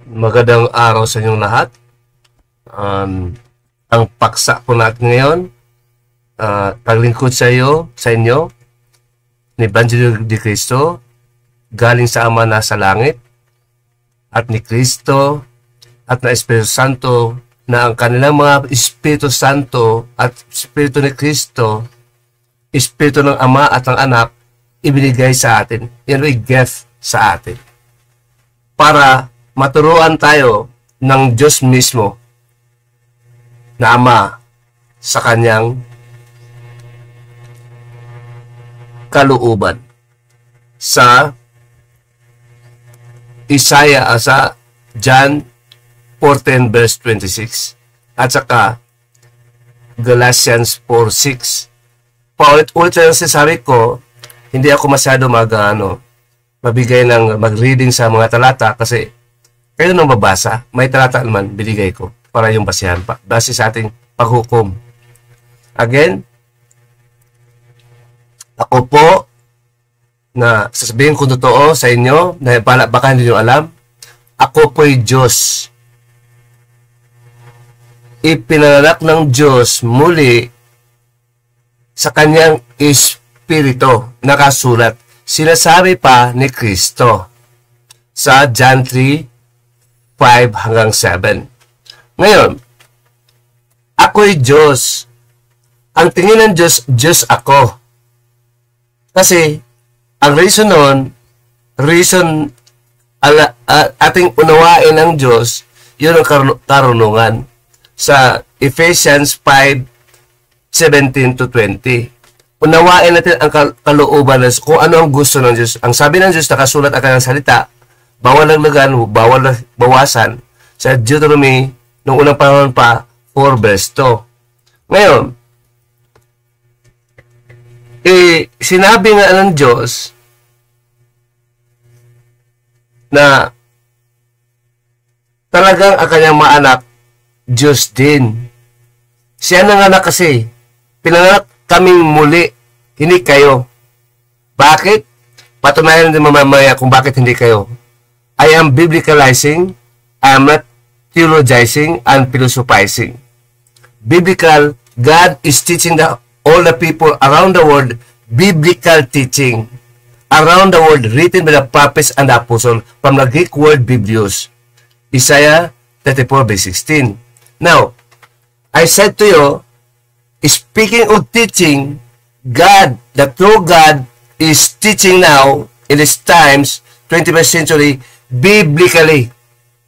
Magandang araw sa inyong lahat. Ang paksa po natin ngayon, paglingkod sa inyo, ni Evangelio de Cristo, galing sa Ama na sa langit, at ni Cristo, at na Espiritu Santo, na ang kanilang mga Espiritu Santo at Espiritu ni Cristo, Espiritu ng Ama at ng Anak, ibinigay sa atin. Yan ay gift sa atin. Para maturuan tayo ng Diyos mismo na Ama sa kanyang kalooban. Sa Isaiah, sa John 14 verse 26 at saka Galatians 4:6. Paulit-ulit lang sasabi ko, hindi ako masyado mabigay ng mag-reading sa mga talata kasi kayo nang babasa, may talata naman binigay ko para yung basihan pa, base sa ating paghukom. Again, ako po na sasabihin ko totoo sa inyo na baka hindi nyo alam, ako po'y Diyos. Ipinanganak ng Diyos muli sa kanyang Espiritu, nakasulat. Sinasabi pa ni Kristo sa John 3:5 hanggang 7. Ngayon, ako'y Diyos. Ang tingin ng Diyos, Diyos ako. Kasi, ang reason nun, ating unawain ng Diyos, yun ang karunungan. Sa Ephesians 5:17-20. Unawain natin ang kalooban ng Diyos, kung ano ang gusto ng Diyos. Ang sabi ng Diyos, nakasulat ang kanyang salita, bawal laglagan, bawal bawasan. Sa Deuteronomy, noong unang panahon pa, 4 verse 2. Ngayon, sinabi nga ng Diyos na talagang ang kanyang maanak, Diyos din. Siya nanganak kasi, pinanganak kaming muli, hindi kayo. Bakit? Patunayan din mamaya kung bakit hindi kayo. I am biblicalizing, I am not theologizing and philosophizing. Biblical, God is teaching all the people around the world biblical teaching. Around the world, written by the prophets and the apostles from the Greek word Biblios. Isaiah 34:16. Now, I said to you, speaking of teaching, God, the true God, is teaching now in these times, 21st century, biblically,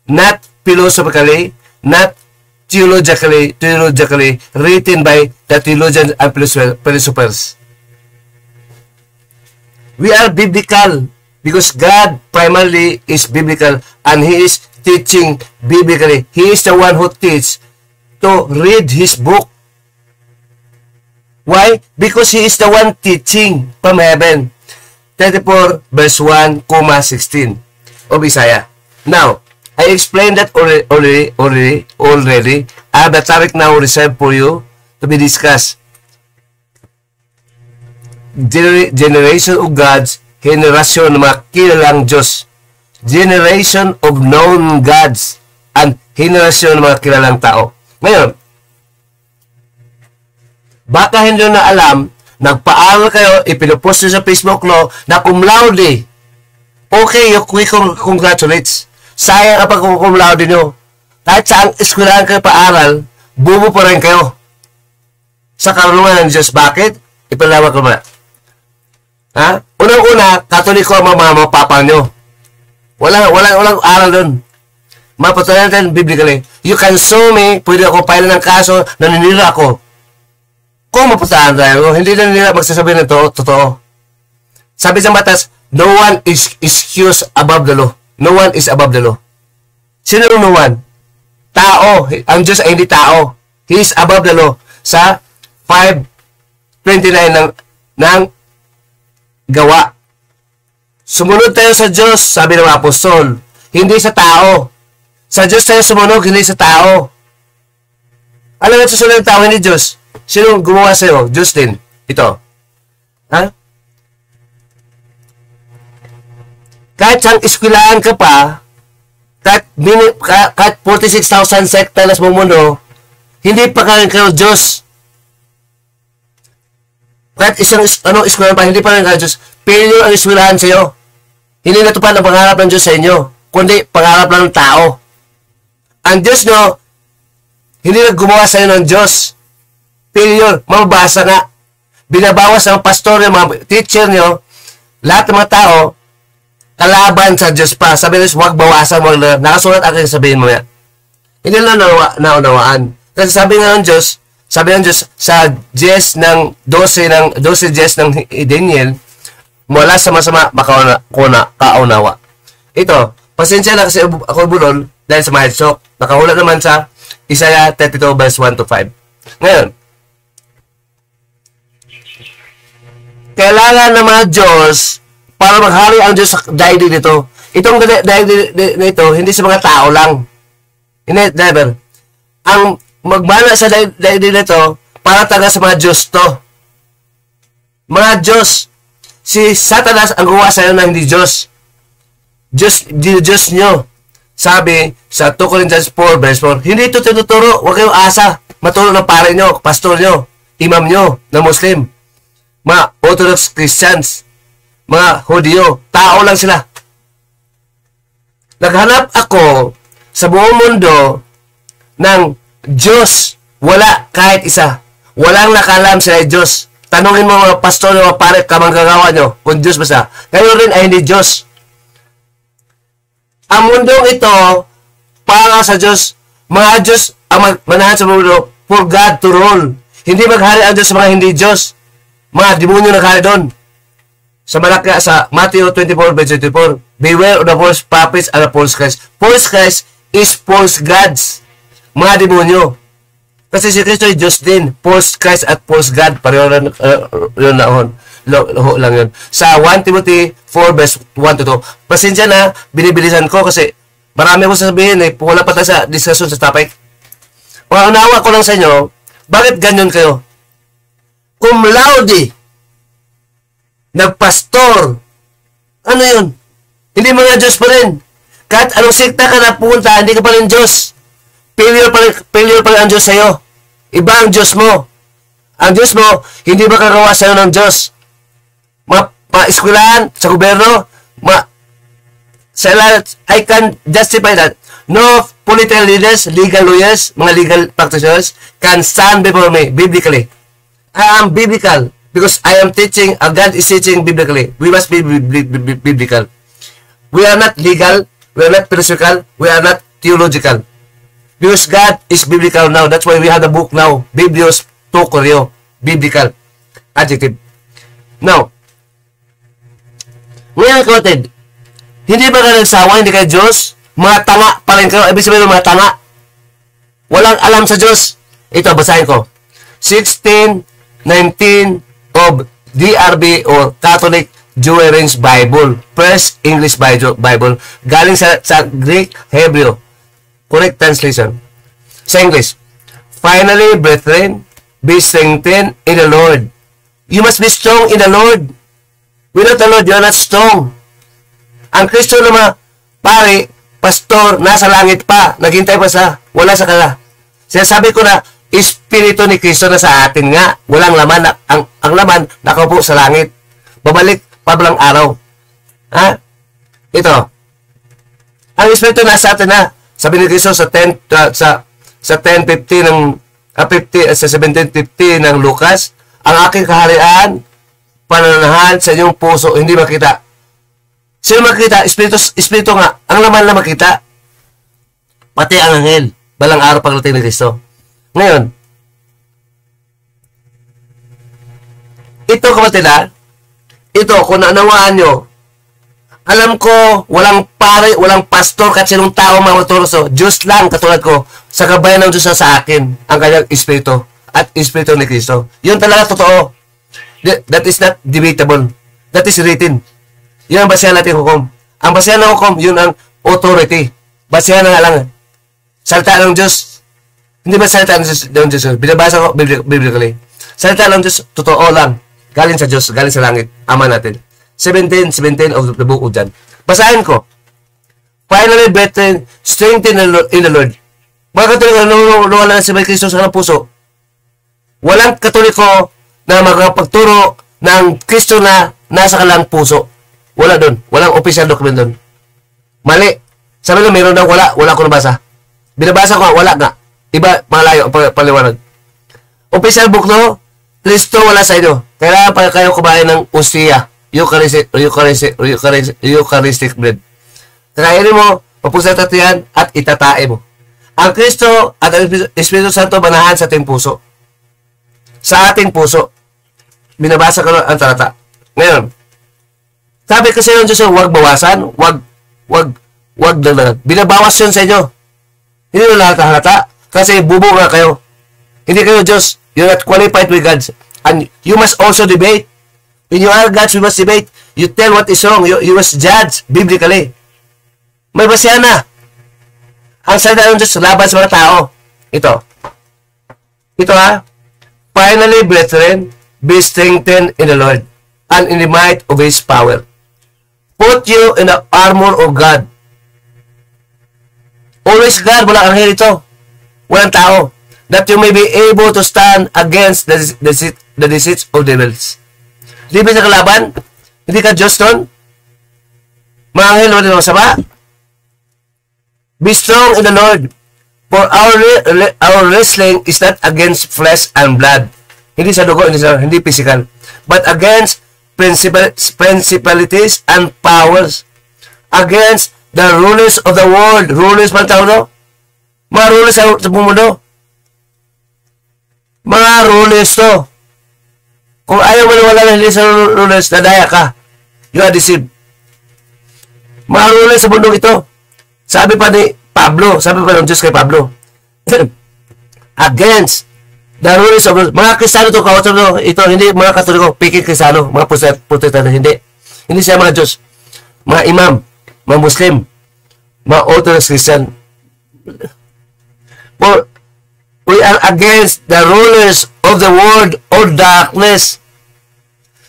not philosophically, not theologically, written by the theologians and philosophers. We are biblical because God primarily is biblical and He is teaching biblically. He is the one who teaches to read His book. Why? Because He is the one teaching from heaven. 34 verse 1:16 of Isaiah. Now, I explained that already. I have the topic now reserved for you to be discussed. Generation of gods, generation ng mga kilalang Diyos. Generation of known gods and generation ng mga kilalang tao. Ngayon, baka hindi na alam, nagpaaral kayo, ipinupost nyo sa Facebook na cum laude. Okay, we congratulates. Sayang kapag cum laude nyo. Kahit saan eskwelahan kayo paaral, bubo pa rin kayo. Sa karunungan ng Diyos. Bakit? Ipalawa ko ba? Ha? Unang-una, Katoliko ang mama, papa nyo. Walang aral doon. Mapatunayan natin biblically. You can sue me, pwede ako pailan ng kaso, naninira ako. Kung maputahan tayo, hindi na nila magsasabi ng totoo. Sabi sa batas, no one is excused above the law. No one is above the law. Sino no one? Tao. Ang Diyos ay hindi tao. He is above the law. Sa 5:29 ng gawa. Sumunod tayo sa Diyos, sabi ng apostol. Hindi sa tao. Sa Diyos tayo sumunod, hindi sa tao. Alam mo, susunod ng tao, hindi Diyos. Sino gumawa sa'yo? Diyos din. Ito. Ha? Kahit saan eskwilaan ka pa, kahit 46,000 sekta na sa mundo, hindi pa kayo Diyos. Kahit isang eskwelahan pa, hindi pa kayo Diyos. Failure ang eskwelahan sa iyo. Hindi natupad ang pangarap ng Diyos sa inyo, kundi pangarap lang ng tao. Ang Diyos nyo, hindi na gumawa sa inyo ng Diyos. Failure, mababasa nga. Binabawas ang pastor nyo, mga teacher nyo, lahat ng mga tao, kalaban sa Diyos pa. Sabi nyo, huwag bawasan mo. Nakasulat akin, sabihin mo yan. Hindi na naunawaan. Kasi sabi ng Diyos sa Jess ng 12 Jess ng Daniel, mula sa masama kaunawa. Ito, pasensya na kasi ako bulol dahil sa mild shock. Nakahula naman sa Isaiah 32 verse 1 to 5. Ngayon, kailangan ng mga Diyos para maghari ang Diyos sa daigdig nito. Itong daigdig nito, hindi sa mga tao lang. Hindi, never. Ang magmana sa daigdig nito, para taga sa mga Diyos to. Mga Diyos. Si Satanas ang gumawa sa iyo na hindi Diyos. Diyos nyo. Sabi sa 2 Corinthians 4 verse 4, hindi ito tinuturo. Huwag kayong asa. Maturo ng pare nyo, pastor nyo, imam nyo, na Muslim. Mga Orthodox Christians, mga Hudyo, tao lang sila. Naghanap ako sa buong mundo ng Diyos. Wala kahit isa. Walang nakalam sila ay Diyos. Tanungin mo mga pastor, mga pare, kamanggagawa nyo, kung Diyos ba siya. Kayo rin ay hindi Diyos. Ang mundong ito, para sa Diyos, mga Diyos ang manahan sa mundo, for God to rule. Hindi maghari ang Diyos sa mga hindi Diyos. Mga demonyo naghari doon. Sa Malakya, sa Matthew 24, verse 24, beware of the false prophets and the false Christ. False Christ is false gods. Mga demonyo. Kasi si Kristo ay Diyos din. False Christ at false God. Pareho yun lang yun. Sa 1 Timothy 4 verse 1 to 2. Pasensya na, binibilisan ko kasi marami ko sasabihin eh. Wala pa tayo sa discussion sa topic. Unawa ko lang sa inyo, bakit ganyan kayo? Cum laude, nagpastor, ano yun? Hindi mga Diyos pa rin. Kahit anong sekta ka na pumunta, hindi ka pa rin Diyos. Failure pa rin ang Diyos sa'yo. Iba ang Diyos mo. Ang Diyos mo, hindi makagawa sa'yo ng Diyos. Eskwelahan, sa gobyerno, I can justify that. No political leaders, legal lawyers, mga legal practitioners can stand before me biblically. I am biblical because I am teaching, God is teaching biblically. We must be biblical. We are not legal, we are not philosophical, we are not theological. Because God is biblical now. That's why we have the book now. Biblios to Koreo. Biblical. Adjective. Now, ngayon kapatid, hindi ba ka nagsawa, hindi kayo Diyos? Mga tanga pa rin kayo. Ibig sabihin mga tanga. Walang alam sa Diyos. Ito, basahin ko. 16:19 of DRB or Catholic Jewish Bible. First English Bible. Galing sa Greek, Hebrew. Correct translation. Sa English. Finally, brethren, be strengthened in the Lord. You must be strong in the Lord. Without the Lord, you are not strong. Ang Kristo naman, pare, pastor, nasa langit pa. Naghintay pa sa, wala sa kala. Sinasabi ko na, Espiritu ni Kristo na sa atin nga. Walang laman. Ang laman, nakaupo sa langit. Babalik, pabalang araw. Ha? Ito. Ang Espiritu nasa atin na. Sabi ni Kristo sa 10:50 ng sa 17:50 ng Lucas, ang aking kaharian pananahan sa inyong puso hindi makita. Sino makita? Espiritu nga. Ang laman na makita. Pati ang anghel. Balang araw pagdating ni Kristo. Ngayon, ito kapatid ito kung naunawaan nyo, alam ko, walang pare, walang pastor, kahit sinong tao magturo sa Diyos lang, katulad ko, sa kabayan ng Diyos sa akin, ang kanyang Espiritu, at Espiritu ni Kristo. Yun talaga totoo. That is not debatable. That is written. Yun ang basehan natin hukom. Ang basehan ng hukom, yun ang authority. Basehan ng alang. Salita ng Diyos. Hindi ba salita ng Diyos? Binabasa ko biblically. Salita ng Diyos, totoo lang. Galing sa Diyos, galing sa langit. Ama natin. 17 of the book of John. Basahin ko. Finally, brethren, strengthen in the Lord. Mga Katoliko, nawala na si May Kristo sa kanang puso. Walang Katoliko na magpagturo ng Kristo na nasa kalang puso. Wala doon. Walang official document doon. Mali. Sabi nyo, mayroon daw, wala. Wala ko nabasa. Binabasa ko, wala nga. Iba, malayo, paliwanag. Official book, no? Kristo wala sa inyo. Kailangan pa kayo kumain ng usiya. Eucharistic bread. Kakainin mo, papusatan yan, at itatae mo. Ang Kristo at ang Espiritu Santo manahan sa ating puso. Sa ating puso. Binabasa ko ang talata. Ngayon, sabi kasi ng Diyos, huwag bawasan, huwag dagdagan. Binabawas yun sa inyo. Hindi nyo halata kasi bubo nga kayo. Hindi kayo Diyos. You're not qualified with God. And you must also debate. When you are God, you must debate. You tell what is wrong. You must judge biblically. May basihan na. Ang salita ng Diyos laban sa mga tao. Ito ha. Finally, brethren, be strengthened in the Lord and in the might of His power. Put you in the armor of God. Always God, walang anghel ito. Walang tao. That you may be able to stand against the deceits of devils. Di ba sa kalaban? Hindi ka Diyos doon? Mga anghel, wala na masama? Be strong in the Lord. For our wrestling is not against flesh and blood. Hindi sa dugo, hindi physical. But against principalities and powers. Against the rulers of the world. Rulers man tao, no? Mga rulers sa mundo. Mga rulers to. Kung ayaw maniwala na hindi sa rulers, nadaya ka. You are deceived. Mga rulers sa mundo ito. Sabi pa ni Pablo, sabi pa ng Diyos kay Pablo, against the rulers of mga Kristiyano to, ito, hindi mga Katoliko, pikit Kristiyano, mga Protestano, hindi. Hindi siya mga Diyos. Mga imam, mga Muslim, mga Orthodox Christian. For we are against the rulers of the world of darkness.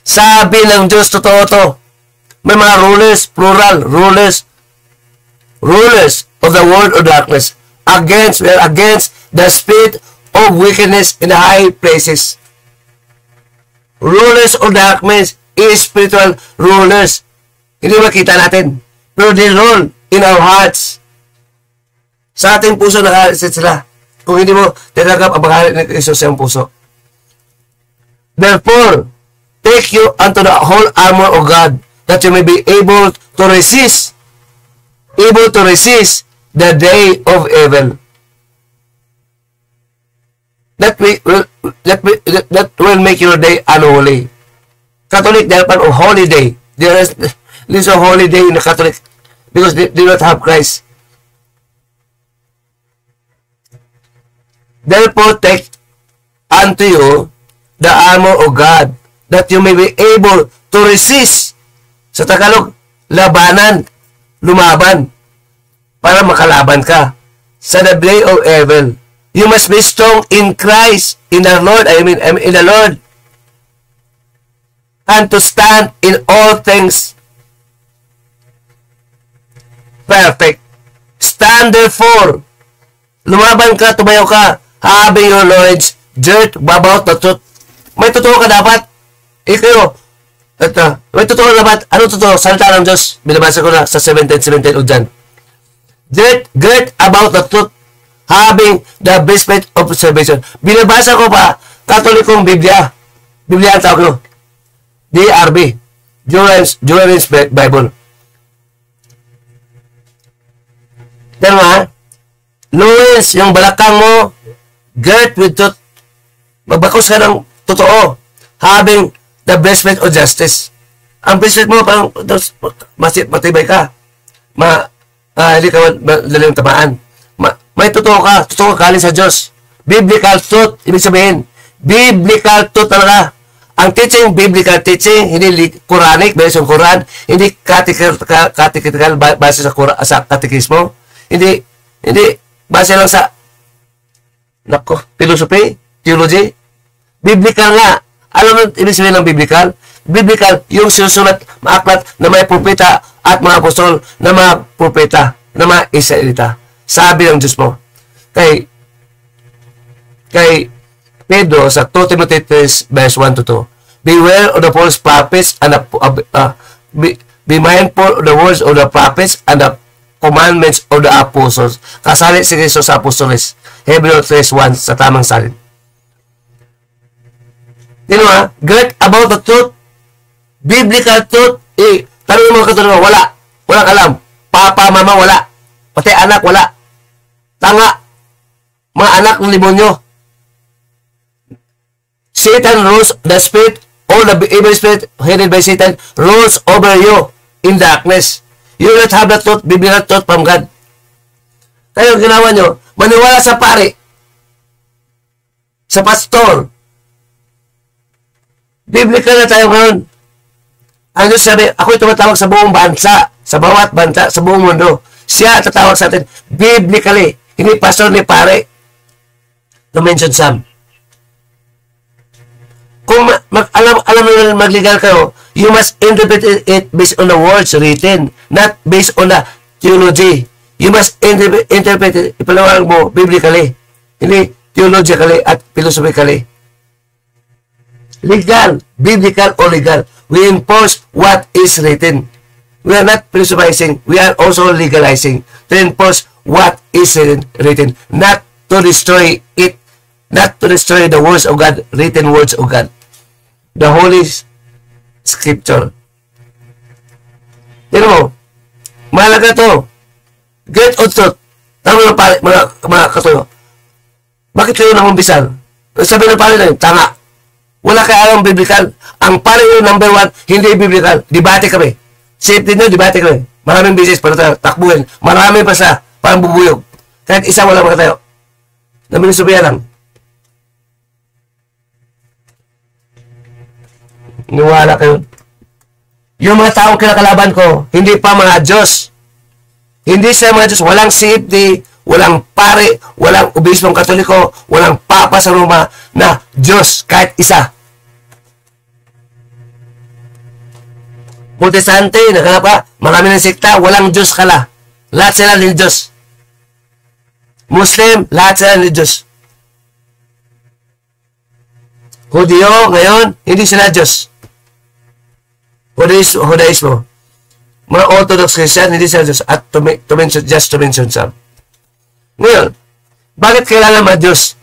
Sabi ng Diyos, totoo to. May mga rulers, plural, rulers of the world of darkness. We are against the spirit of wickedness in the high places. Rulers of darkness is spiritual rulers. Hindi makita natin. Pero they rule in our hearts. Sa ating puso nakalisit sila. Kung hindi mo tinanggap ang pangalan ng Kristo sa iyong puso. Therefore, take you unto the whole armor of God, that you may be able to resist the day of evil. That will make your day unholy. Catholic, they are of holiday. There is a holiday in the Catholic because they do not have Christ. Therefore, take unto you the armor of God, that you may be able to resist. Sa Tagalog, labanan, lumaban, para makalaban ka sa the day of evil. You must be strong in Christ, in the Lord, in the Lord, and to stand in all things perfect. Stand therefore, lumaban ka, tumayo ka, having your knowledge dirt about the truth. May totoo ka dapat. Ikaw, may totoo dapat. Ano totoo? Salita ng Diyos. Binabasa ko na sa 17:17 o dyan. Great about the truth, having the breastplate of salvation. Binabasa ko pa, Katolikong Biblia. Biblia ang tawag ko. DRB. Durance Bible. Diyan nga, Louis, yung balakang mo, girt with truth. Magbakos ka ng totoo. Having the breastplate of justice. Ang breastplate mo, parang matibay ka. Hindi ka madaling tamaan. May totoo ka galing sa Diyos. Biblical truth, ibig sabihin, biblical truth talaga. Ang teaching, biblical teaching, hindi Quranic, based on Quran, hindi catechetical, base sa katekismo, hindi, base lang sa, philosophy, theology, biblical nga. Alam mo, ibig sabihin ng biblical? Biblical, yung sinusulat, maaklat na may propeta at mga apostol na mga propeta. na mga Israelita. Sabi ng Diyos mo. Kay Pedro sa 2 Timothy 3 verse 1 to 2. Beware of the false prophets and be mindful of the words of the prophets and the commandments of the apostles. Kasalit si Cristo sa apostoles. Hebrew 3:1 sa tamang salin. Great about the truth, biblical truth, tanong mga katulad, walang alam. Papa, mama, wala. Pati anak, wala. Tanga. Mga anak ng limonyo. Satan rules the spirit, all the evil spirit headed by Satan rules over you in darkness. You will not have the truth, biblical truth from God. Kaya ang ginawa nyo, maniwala sa pare, sa pastor. Biblical na tayo ngayon. Ang Diyos sabi, ako'y tumatawag sa buong bansa, sa bawat bansa, sa buong mundo. Siya tatawag sa atin, biblically, hindi pastor ni pare. To mention some. Kung alam mo magligal kayo, you must interpret it based on the words written, not based on the theology. You must interpret it, ipalawag mo, biblically, hindi theologically at philosophically. Legal, biblical or legal. We enforce what is written. We are not philosophizing. We are also legalizing to enforce what is written, not to destroy it, not to destroy the words of God, written words of God. The Holy Scripture. Tignan mo, mahalaga to. Great or truth. Tama na pare, mga katulo. Bakit kayo nang umbisan? Sabi ng pare na yun, tanga. Wala kayo alam biblical. Ang pare yung number 1, hindi biblical. Debate kami. Safety nyo, debate kami. Maraming business para tayo takbuhin. Marami pa sa parang bubuyog. Kahit isa wala mga tayo. Naminusubihan lang. Niwala kayo. Yung mga taong kinakalaban ko, hindi pa mga Diyos. Hindi sa mga Diyos. Walang safety, walang pare, walang obispong katoliko, walang papa sa Roma na Diyos kahit isa. Protestante, nakalapa, marami ng sekta, walang Diyos kala. Lahat sila ni Diyos. Muslim, lahat sila ni Diyos. Hudyo, ngayon, hindi sila Diyos. Judaismo. Mga Orthodox Christian, hindi sila Diyos. At to mention some. Ngayon, bakit kailangan ma-Diyos?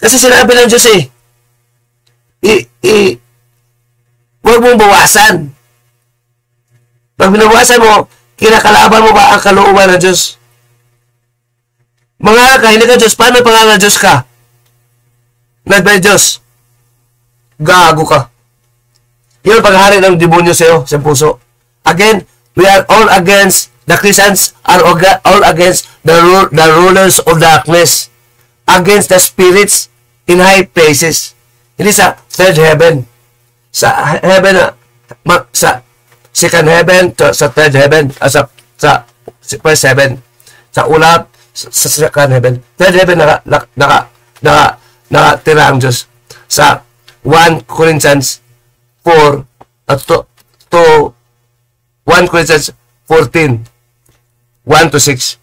Kasi sinabi ng Diyos huwag mong bawasan. Pag binawasan mo, kinakalaban mo ba ang kalooban ng Diyos? Mga ka, hindi ka Diyos. Paano pangalan ng Diyos ka? Not by Diyos. Gago ka. Yun ang paghahari ng demonyo sa'yo, sa puso. Again, we are all against, the Christians are all against the rulers of darkness. Against the spirits in high places. Hindi sa third heaven. Sa heaven, sa second heaven, sa third heaven, sa first heaven. Sa ulap, sa second heaven. Third heaven, nakatira ang Diyos. Sa 1 Corinthians 4 to 1 Corinthians 14 1 to 6.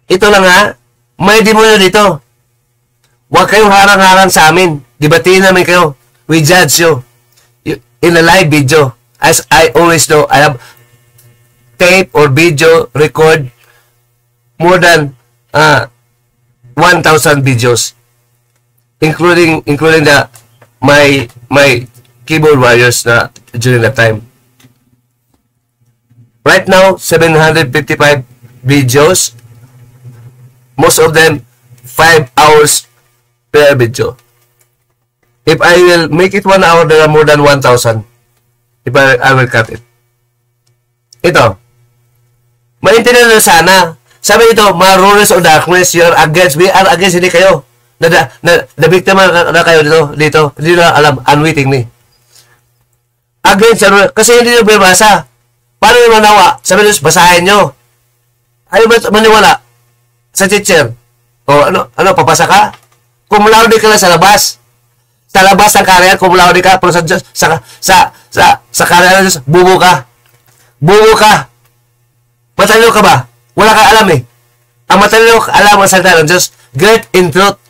Ito lang ha, may demonyo dito. Huwag kayong harang-harang sa amin. Dibatiin namin kayo. We judge you in a live video. As I always do, I have tape or video record more than 1,000 videos, including my keyboard warriors na during that time. Right now, 755 videos. Most of them 5 hours per video. If I will make it 1 hour, there are more than 1,000. If I will cut it. Ito. Maintindihan nyo sana. Sabi ito, mga rulers of darkness, we are against, hindi kayo. Na biktima na kayo dito. Hindi na alam, unwittingly. Against, kasi hindi nyo binabasa. Paano nyo manawa? Sabi nyo, basahin nyo. Ayaw ba maniwala? Sa teacher. O ano, papasa ka? Kung laude ka lang sa labas. talabas ang kaharian, cum laude ka, pero sa Diyos, sa kaharian ng Diyos, bubo ka. Bubo ka. Matalino ka ba? Wala kang alam eh. Ang matalino alam ang salita ng Diyos, great in truth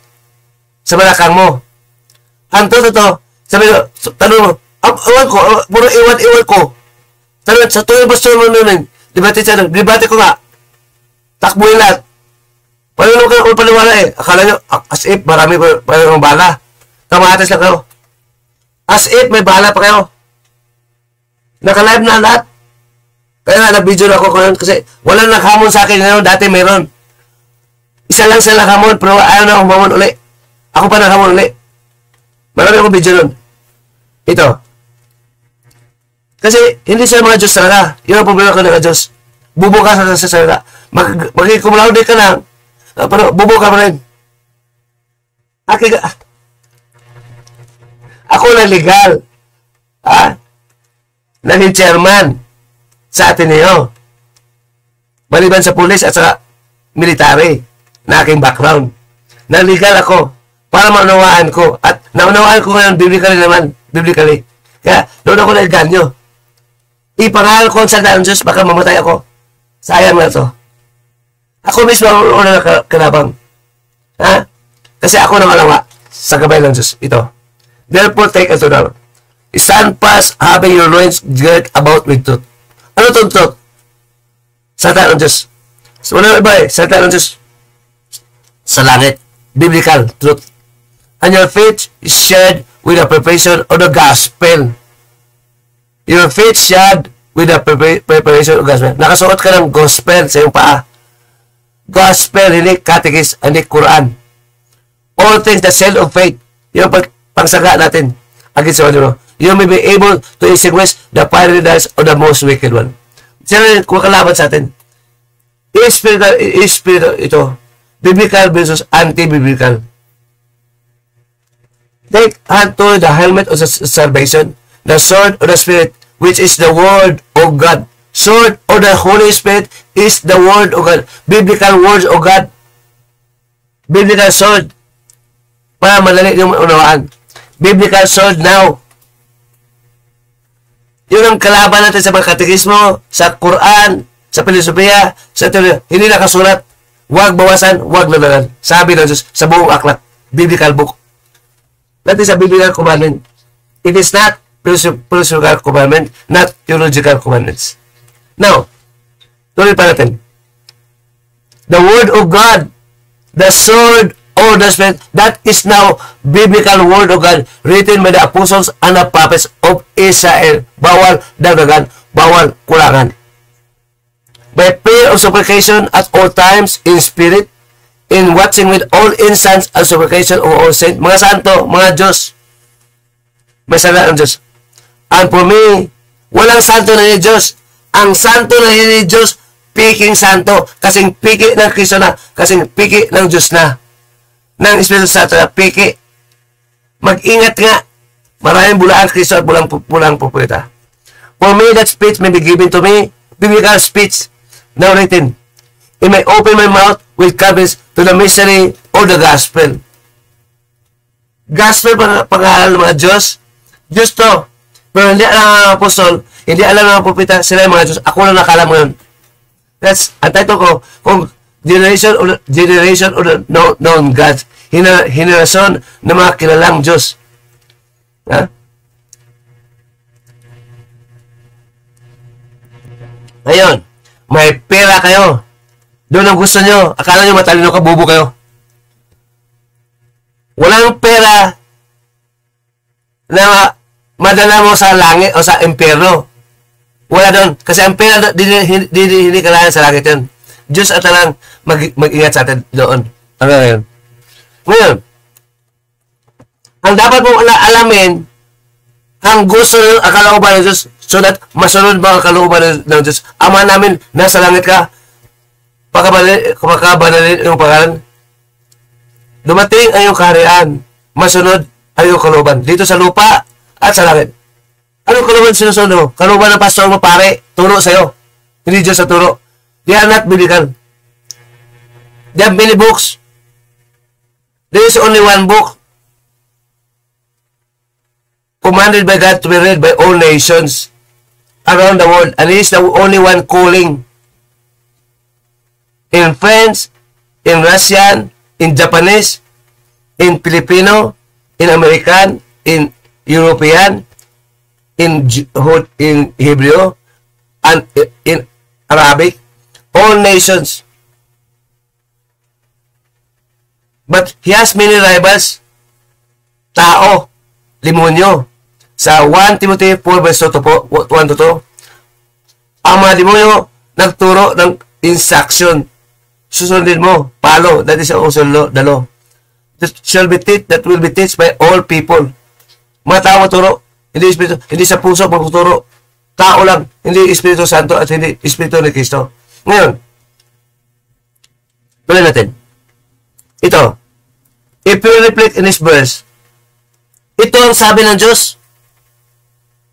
sa balakang mo. Ang truth ito, sabi mo, tanong mo, iwan ko, puro iwan ko. Tanong, sa tuwing pastor mo nun, debate ko nga, takbuhin lahat. Paano kayo kung paniwala eh? Akala nyo, as if marami pa yung bala. Kamahatas lang kayo. As if may bala pa kayo. Naka-live na lahat. Kaya nga, nag-video na ako ngayon kasi walang naghamon sa akin ngayon. Dati meron. Isa lang sila naghamon, pero ayaw na akong hamon uli. Ako pa naghamon uli. Marami akong video nun. Ito. Kasi hindi siya mga Diyos talaga. Yun ang problema ko ng Diyos. Bubo ka sa salita. Mag-kumulaude ka lang. Pero bubo ka pa rin. Ako na legal. Naging chairman sa Ateneo. Maliban sa pulis at sa military na aking background. Na-legal ako para maunawaan ko. At naunawaan ko ngayon biblically naman. Biblically. Kaya doon ako naiganyo. Ipangaral ko sa salita ng Diyos, baka mamatay ako. Sayang na to. Ako mismo ang una na kalabang. Kasi ako nang alawa sa gabay ng Diyos. Ito. Therefore, take it to now. Stand fast, having your loins girt about with truth. Ano itong truth? Salita ng Diyos. So, wala iba eh. Salita ng Diyos. Sa langit. Biblical truth. And your faith is shared with the preparation of the gospel. Your faith shared with the preparation of the gospel. Nakasuot ka ng gospel sa iyong paa. Gospel, hindi catechist, hindi Quran. All things that sell of faith. Yung pangsaga natin. Agad sa ano. You may be able to extinguish the fiery darts of the most wicked one. Sila kung kalaban sa atin. Spiritual ito. Biblical versus anti-biblical. Take hand to the helmet of salvation, the sword of the Spirit, which is the word of God. Sword of the Holy Spirit is the word of God. Biblical words of God. Biblical sword. Para madali yung unawaan. Biblical sword now. Yun ang kalaban natin sa mga katekismo, sa Quran, sa filosofiya, sa teorya. Hindi nakasulat. Huwag bawasan, huwag lalagan. Sabi ng Diyos sa buong aklat. Biblical book. That is a biblical commandment. It is not philosophical commandment, not theological commandments. Now, tuloy pa natin. The word of God, the sword of the Spirit, that is now biblical word of God written by the apostles and the prophets of Israel. Bawal dagdagan, bawal kulangan. By prayer of supplication at all times in spirit, in watching with all instance and supplication of all saints. Mga santo, mga Diyos, may salita ng Diyos. And for me, walang santo na ni Diyos. Ang santo na ni Diyos, piking santo. Kasing piki ng Kristo na, kasing piki ng Diyos na. Ng Espiritu Santo na piki. Mag-ingat nga. Maraming bulaan Kristo at bulang pupulita. For me, that speech may be given to me. Biblical speech. Now written. It may open my mouth with coverage to the mystery of the gospel. Gospel, pangalan ng mga Diyos. Diyos to. Pero hindi alam ng apostol, hindi alam ng pupita, sila yung mga Diyos. Ako lang nakalam ngayon. That's, ang title ko, kung generation of the known gods. Henerasyon ng mga kilalang Diyos. Ha? Ngayon, may pera kayo. Doon ang gusto nyo. Akala nyo matalino ka, bubo kayo. Walang pera na madala mo sa langit o sa impyerno. Wala doon. Kasi ang pera, hindi kailangan sa langit yun. Diyos at lang mag-ingat sa atin doon. Ano na yun? Ngayon, ang dapat mong alamin, ang gusto ng kalooban ng Diyos, so that masunod ba ang kalooban ng Diyos. Ama namin, nasa langit ka, pagkabanalin yung pangalan. Dumating ang iyong kaharian, masunod ang iyong kalooban. Dito sa lupa at sa langit. Anong kalooban sinusunod mo? Kalooban ng pastor mo, pare, turo sa'yo. Hindi Diyos sa turo. They are not biblical. They have many books. There is only one book. commanded by God to be read by all nations around the world. And He is the only one calling. In French, in Russian, in Japanese, in Filipino, in American, in European, in Hebrew, and in Arabic, all nations. But he has many rivals, tao, demonyo. Sa 1 Timothy 4 verse 1 to 2, ang mga demonyo nagturo ng instruction. Susundin mo, follow. That is also the law. That will be taught by all people. Mga tao maturo, hindi sa puso magtuturo. Tao lang, hindi Espiritu Santo at hindi Espiritu ni Kristo. Ngayon, tuloy natin. Ito, if you reflect in this verse, ito ang sabi ng Diyos.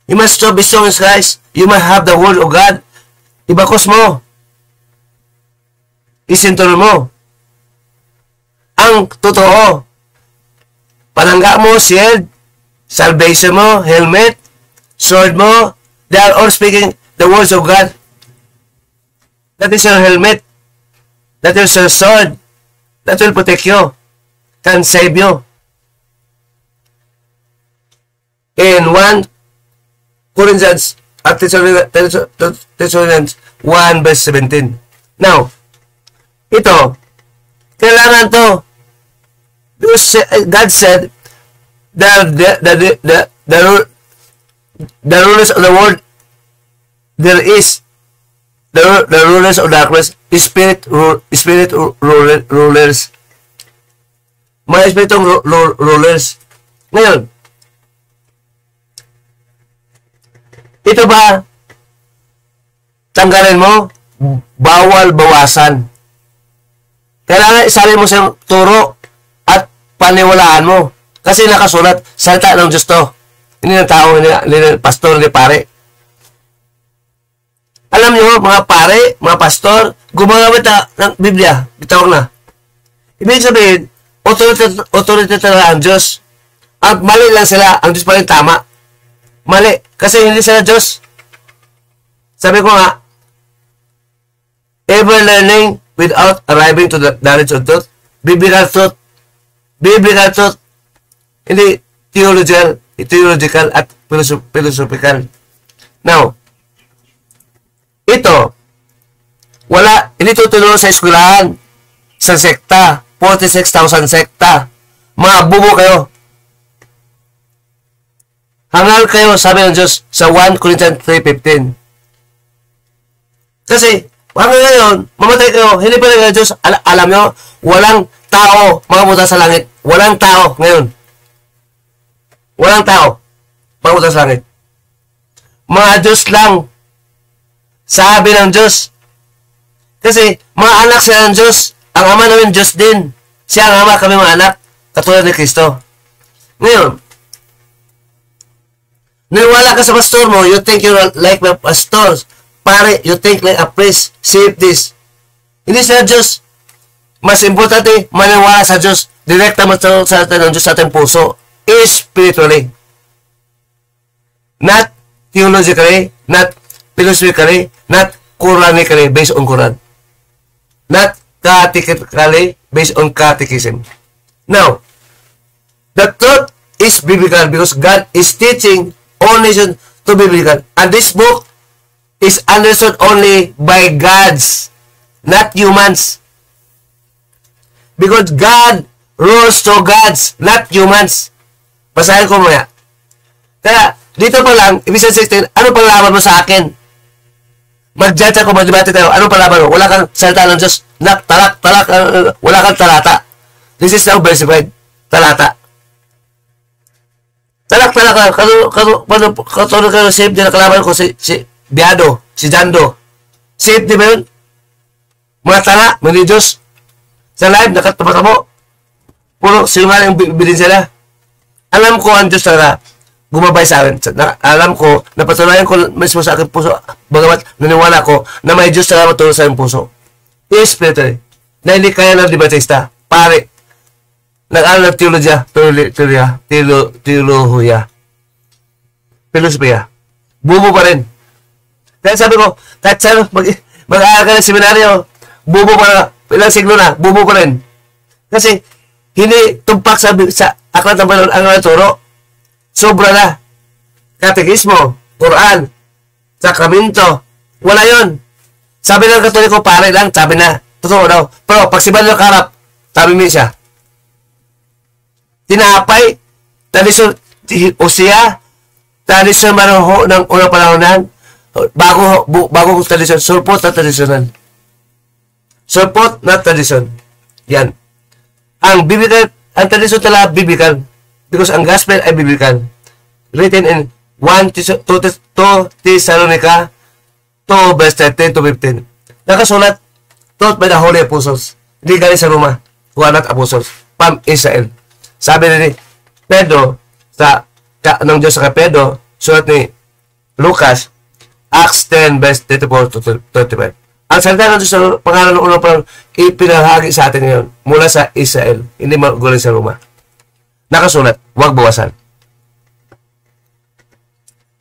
You must be strong in Christ. You must have the word of God. Ibakos mo. Isinturon mo. Ang totoo. Panangga mo, shield, salvation mo, helmet, sword mo, they are all speaking the words of God. That is your helmet. That is your sword. That will protect you. Can save you. In 1 Corinthians at Thessalonians 1 verse 17. Now, ito, kailangan to. Because God said, the rulers of the world, there is the rulers of darkness, spirit rulers. Mga spiritong rulers. Ngayon, ito ba, tanggalin mo, bawal bawasan. Kailangan isali mo siyang turo at paniwalaan mo. Kasi nakasulat, salita ng Diyos to. Hindi ng tao, hindi ng pastor, hindi pare. Alam niyo, mga pare, mga pastor, gumagamit ng Biblia. Bitawag na. Ibig sabihin, authority talaga ang Diyos. At mali lang sila, ang Diyos pa rin tama. Mali. Kasi hindi sila Diyos. Sabi ko nga, ever learning without arriving to the knowledge of truth. Biblical truth. Biblical truth. Hindi theological at philosophical. Now, ito, hindi tutulungan sa eskwelahan, sa sekta, 46,000 sekta. Mga bubo kayo. Hangal kayo, sabi ng Diyos, sa 1 Corinthians 3:15. Kasi, hanggang ngayon, mamatay kayo, hindi pa rin ng Diyos. Alam nyo, walang tao, mga buta sa langit. Walang tao ngayon. Walang tao, mga buta sa langit. Mga Diyos lang. Sabi ng Diyos. Kasi, mga anak sila ng Diyos. Ang ama namin, Diyos din. Siya ang ama, kami mga anak. Katulad ni Kristo. Ngayon, naniwala ka sa pastor mo, you think you're like my pastor. Pare, you think like a priest. Save this. Hindi sila Diyos. Mas importante, maniwala sa Diyos. Direkta sa atin ng Diyos sa ating puso. Spiritually. Not theologically, not philosophically, not Quranically, based on Quran. Not catechically, based on catechism. Now, the truth is biblical because God is teaching all nations to be biblical. And this book is understood only by gods, not humans. Because God rules to gods, not humans. Basahin ko muna. Kaya, dito pa lang, Ephesians 16, ano pang laban mo sa akin? Mag-judge ako, mag-debate tayo. Ano pang laban mo? Wala kang salita ng Diyos. Talak, wala kang talata. This is now versified. Talata. Talak. Katulad kayo, save din nakalaban ko si Biado, si Jando. Save din ba yun? Mga tala, mga Diyos. Sa live, nakatapat mo. Puro, sinungaling yung bilin sila. Alam ko ang Diyos na gumabay sa akin. Alam ko, napatunayan ko mismo sa aking puso, bagamat naniwala ko na may Diyos na matulog sa aking puso. Spiritually. Na hindi kaya ng debatista. Pare. Nag-aral ng teolohiya. filosofiya. Bubo pa rin. Kaya sabi ko, kahit saan mag-aaral ka ng seminaryo, bubo pa na, ilang siglo na, bubo pa rin. Kasi, hindi tumpak sa aklat ng Panginoon ang naturo. Sobra na. Katekismo, Quran, sakramento, wala yon. Sabi ng Katoliko, pare lang, sabi na, totoo daw. Pero pag si Banyo Karap, sabi mo siya, tinapay, tradisyon, Osea, tradisyon maroho ng unang panahonan, bago tradisyon, sulpot na tradisyonan. Sulpot na tradisyon. Yan. Ang biblical, ang tradisyon talaga biblical. Because ang gospel ay biblical. Written in 2 Thessalonica 2 verse 13 to 15. Nakasulat, taught by the Holy Apostles. Hindi galing sa Roma. Huwanat Apostles. From Israel. Sabi ni Pedro, ng Diyos sa Pedro, sulat ni Lucas, Acts 10 verse 34 to 35. Ang salita ng Diyos sa pangalan ng unang panahon, ipinahagi sa atin ngayon mula sa Israel. Hindi magaling sa Roma. Nakasulat, huwag bawasan.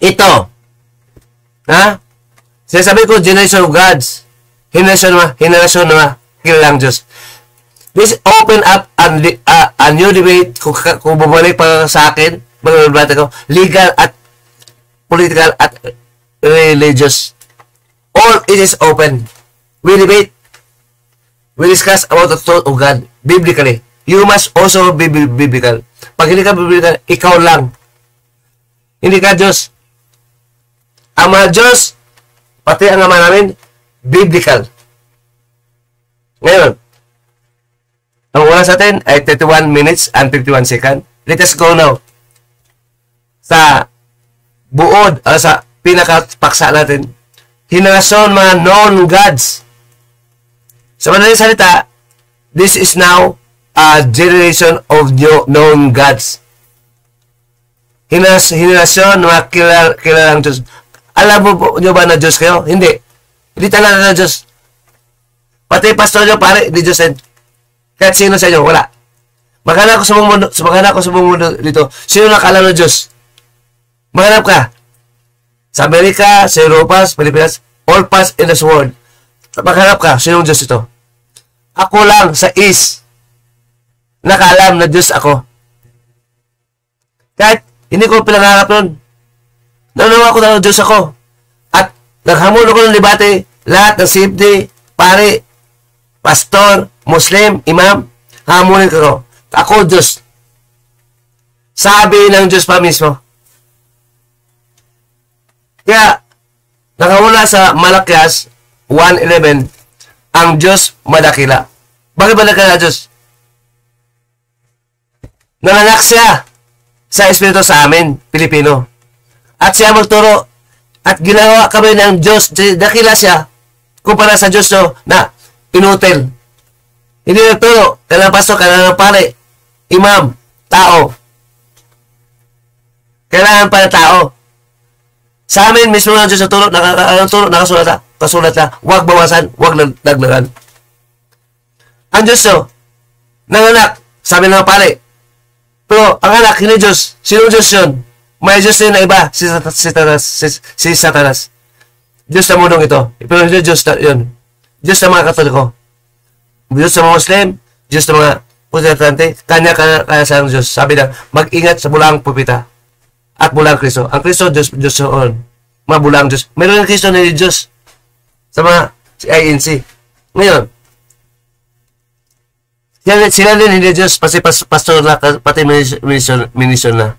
Ito. Ha? Sinasabi ko, generation of gods. Henerasyon na kilalang Diyos. This open up a new debate kung bumalik pa sa akin, mag-debate ko, legal at political at religious. All it is open. We debate. We discuss about the thought of God biblically. You must also be biblical. Pag hindi ka biblical, ikaw lang. Hindi ka Diyos. Ang mga Diyos, pati ang Ama namin, biblical. Ngayon, ang oras natin ay 31 minutes and 51 seconds. Let us go now sa buod, sa pinakapaksa natin. Henerasyon mga known gods. Sa madaling salita, this is now a generation of known gods. Henerasyon mga kilalang Diyos. Alam mo po nyo ba na Diyos kayo? Hindi. Hindi talaga na Diyos. Pati pastor nyo, pare, hindi Diyos yan. Kahit sino sa inyo, wala. Maghanap ko sa buong mundo dito. Sino nakaalam na Diyos? Maghanap ka. Sa Amerika, sa Europa, sa Pilipinas, all parts in this world. Maghanap ka, sinong Diyos ito? Ako lang sa East. Nakaalam na Diyos ako. Kahit hindi ko pinangarap nun. Nanawa ko na Diyos ako. At naghamon ako ng debate, lahat ng CFD, pare, pastor, Muslim, imam, hamunin ko. Ako, Diyos. Sabi ng Diyos pa mismo. Kaya, nakawala sa Malakias 1:11, ang Diyos madakila. Bakit madakila Diyos? Nanganak siya sa Espiritu sa amin, Pilipino. At siya magturo at ginawa kami ng Diyos, dakila siya kumpara sa Diyos na inutil. Hindi nagturo, kailangan pastor, kailangan pare, imam, tao. Kailangan pa ng tao. Sa amin, mismo ng Diyos na turo, nakasulat na, huwag bawasan, huwag dagdagan. Ang Diyos nanganak, sabi ng pare, pero ang anak, hindi Diyos. Sino Diyos yun? May Diyos na iba, si Satanas. Diyos na mundong ito. Pero hindi Diyos na yun. Diyos na mga Katoliko. Diyos sa mga Muslim, Diyos sa mga Protestante, kanya-kanya sa Diyos. Sabi na, mag-ingat sa bulang pupita at bulang Kristo. Ang Kristo, Diyos noon. Mga bulang Diyos. Meron ng Kristo na Diyos sa mga INC. Ngayon, sila din hindi Diyos, pati pastor na, pati minister na.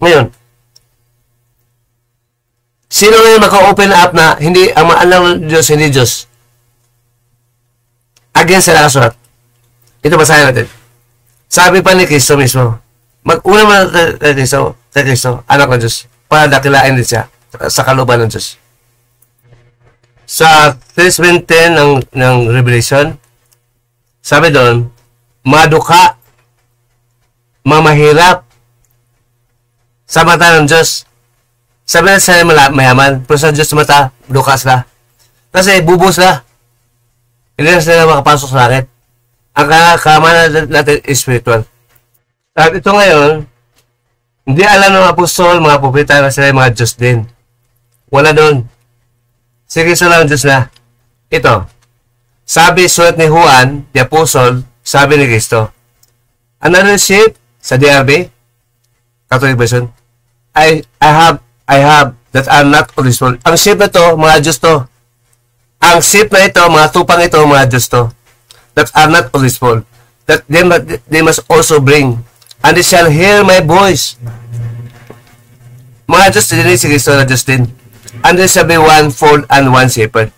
Ngayon, sino ngayon maka-open up na hindi, ang maalam ng Diyos, hindi Diyos? Against sa nakasulat. Ito basahin natin. Sabi pa ni Kristo mismo, mag-una mo kay Kristo, anak ng Diyos, para dakilain din siya sa kalooban ng Diyos. Sa 3:10 ng Revelation, sabi doon, madukha, mamahirap, sa mata ng Diyos. Sabi na sila mayaman, pero sa Diyos mata, duka sila. Kasi bubo sila. Hindi na sila makapasok sa langit. Ang kamanan natin is spiritual. At ito ngayon, Hindi alam ng mga apostol, mga propeta na sila yung mga Diyos din. Wala doon. Sige, so lang Diyos na. Ito. Sabi, sulat ni Juan, the apostle, sabi ni Cristo, another ship sa DRB, Catholic version, I have that are not original. Ang ship na to, mga Diyos to. Ang ship na ito, mga tupang ito, mga Diyos to. That are not original. That they must also bring. And they shall hear my voice. Mga Diyos, din si Cristo na Diyos din. And there shall be one fold and one shepherd.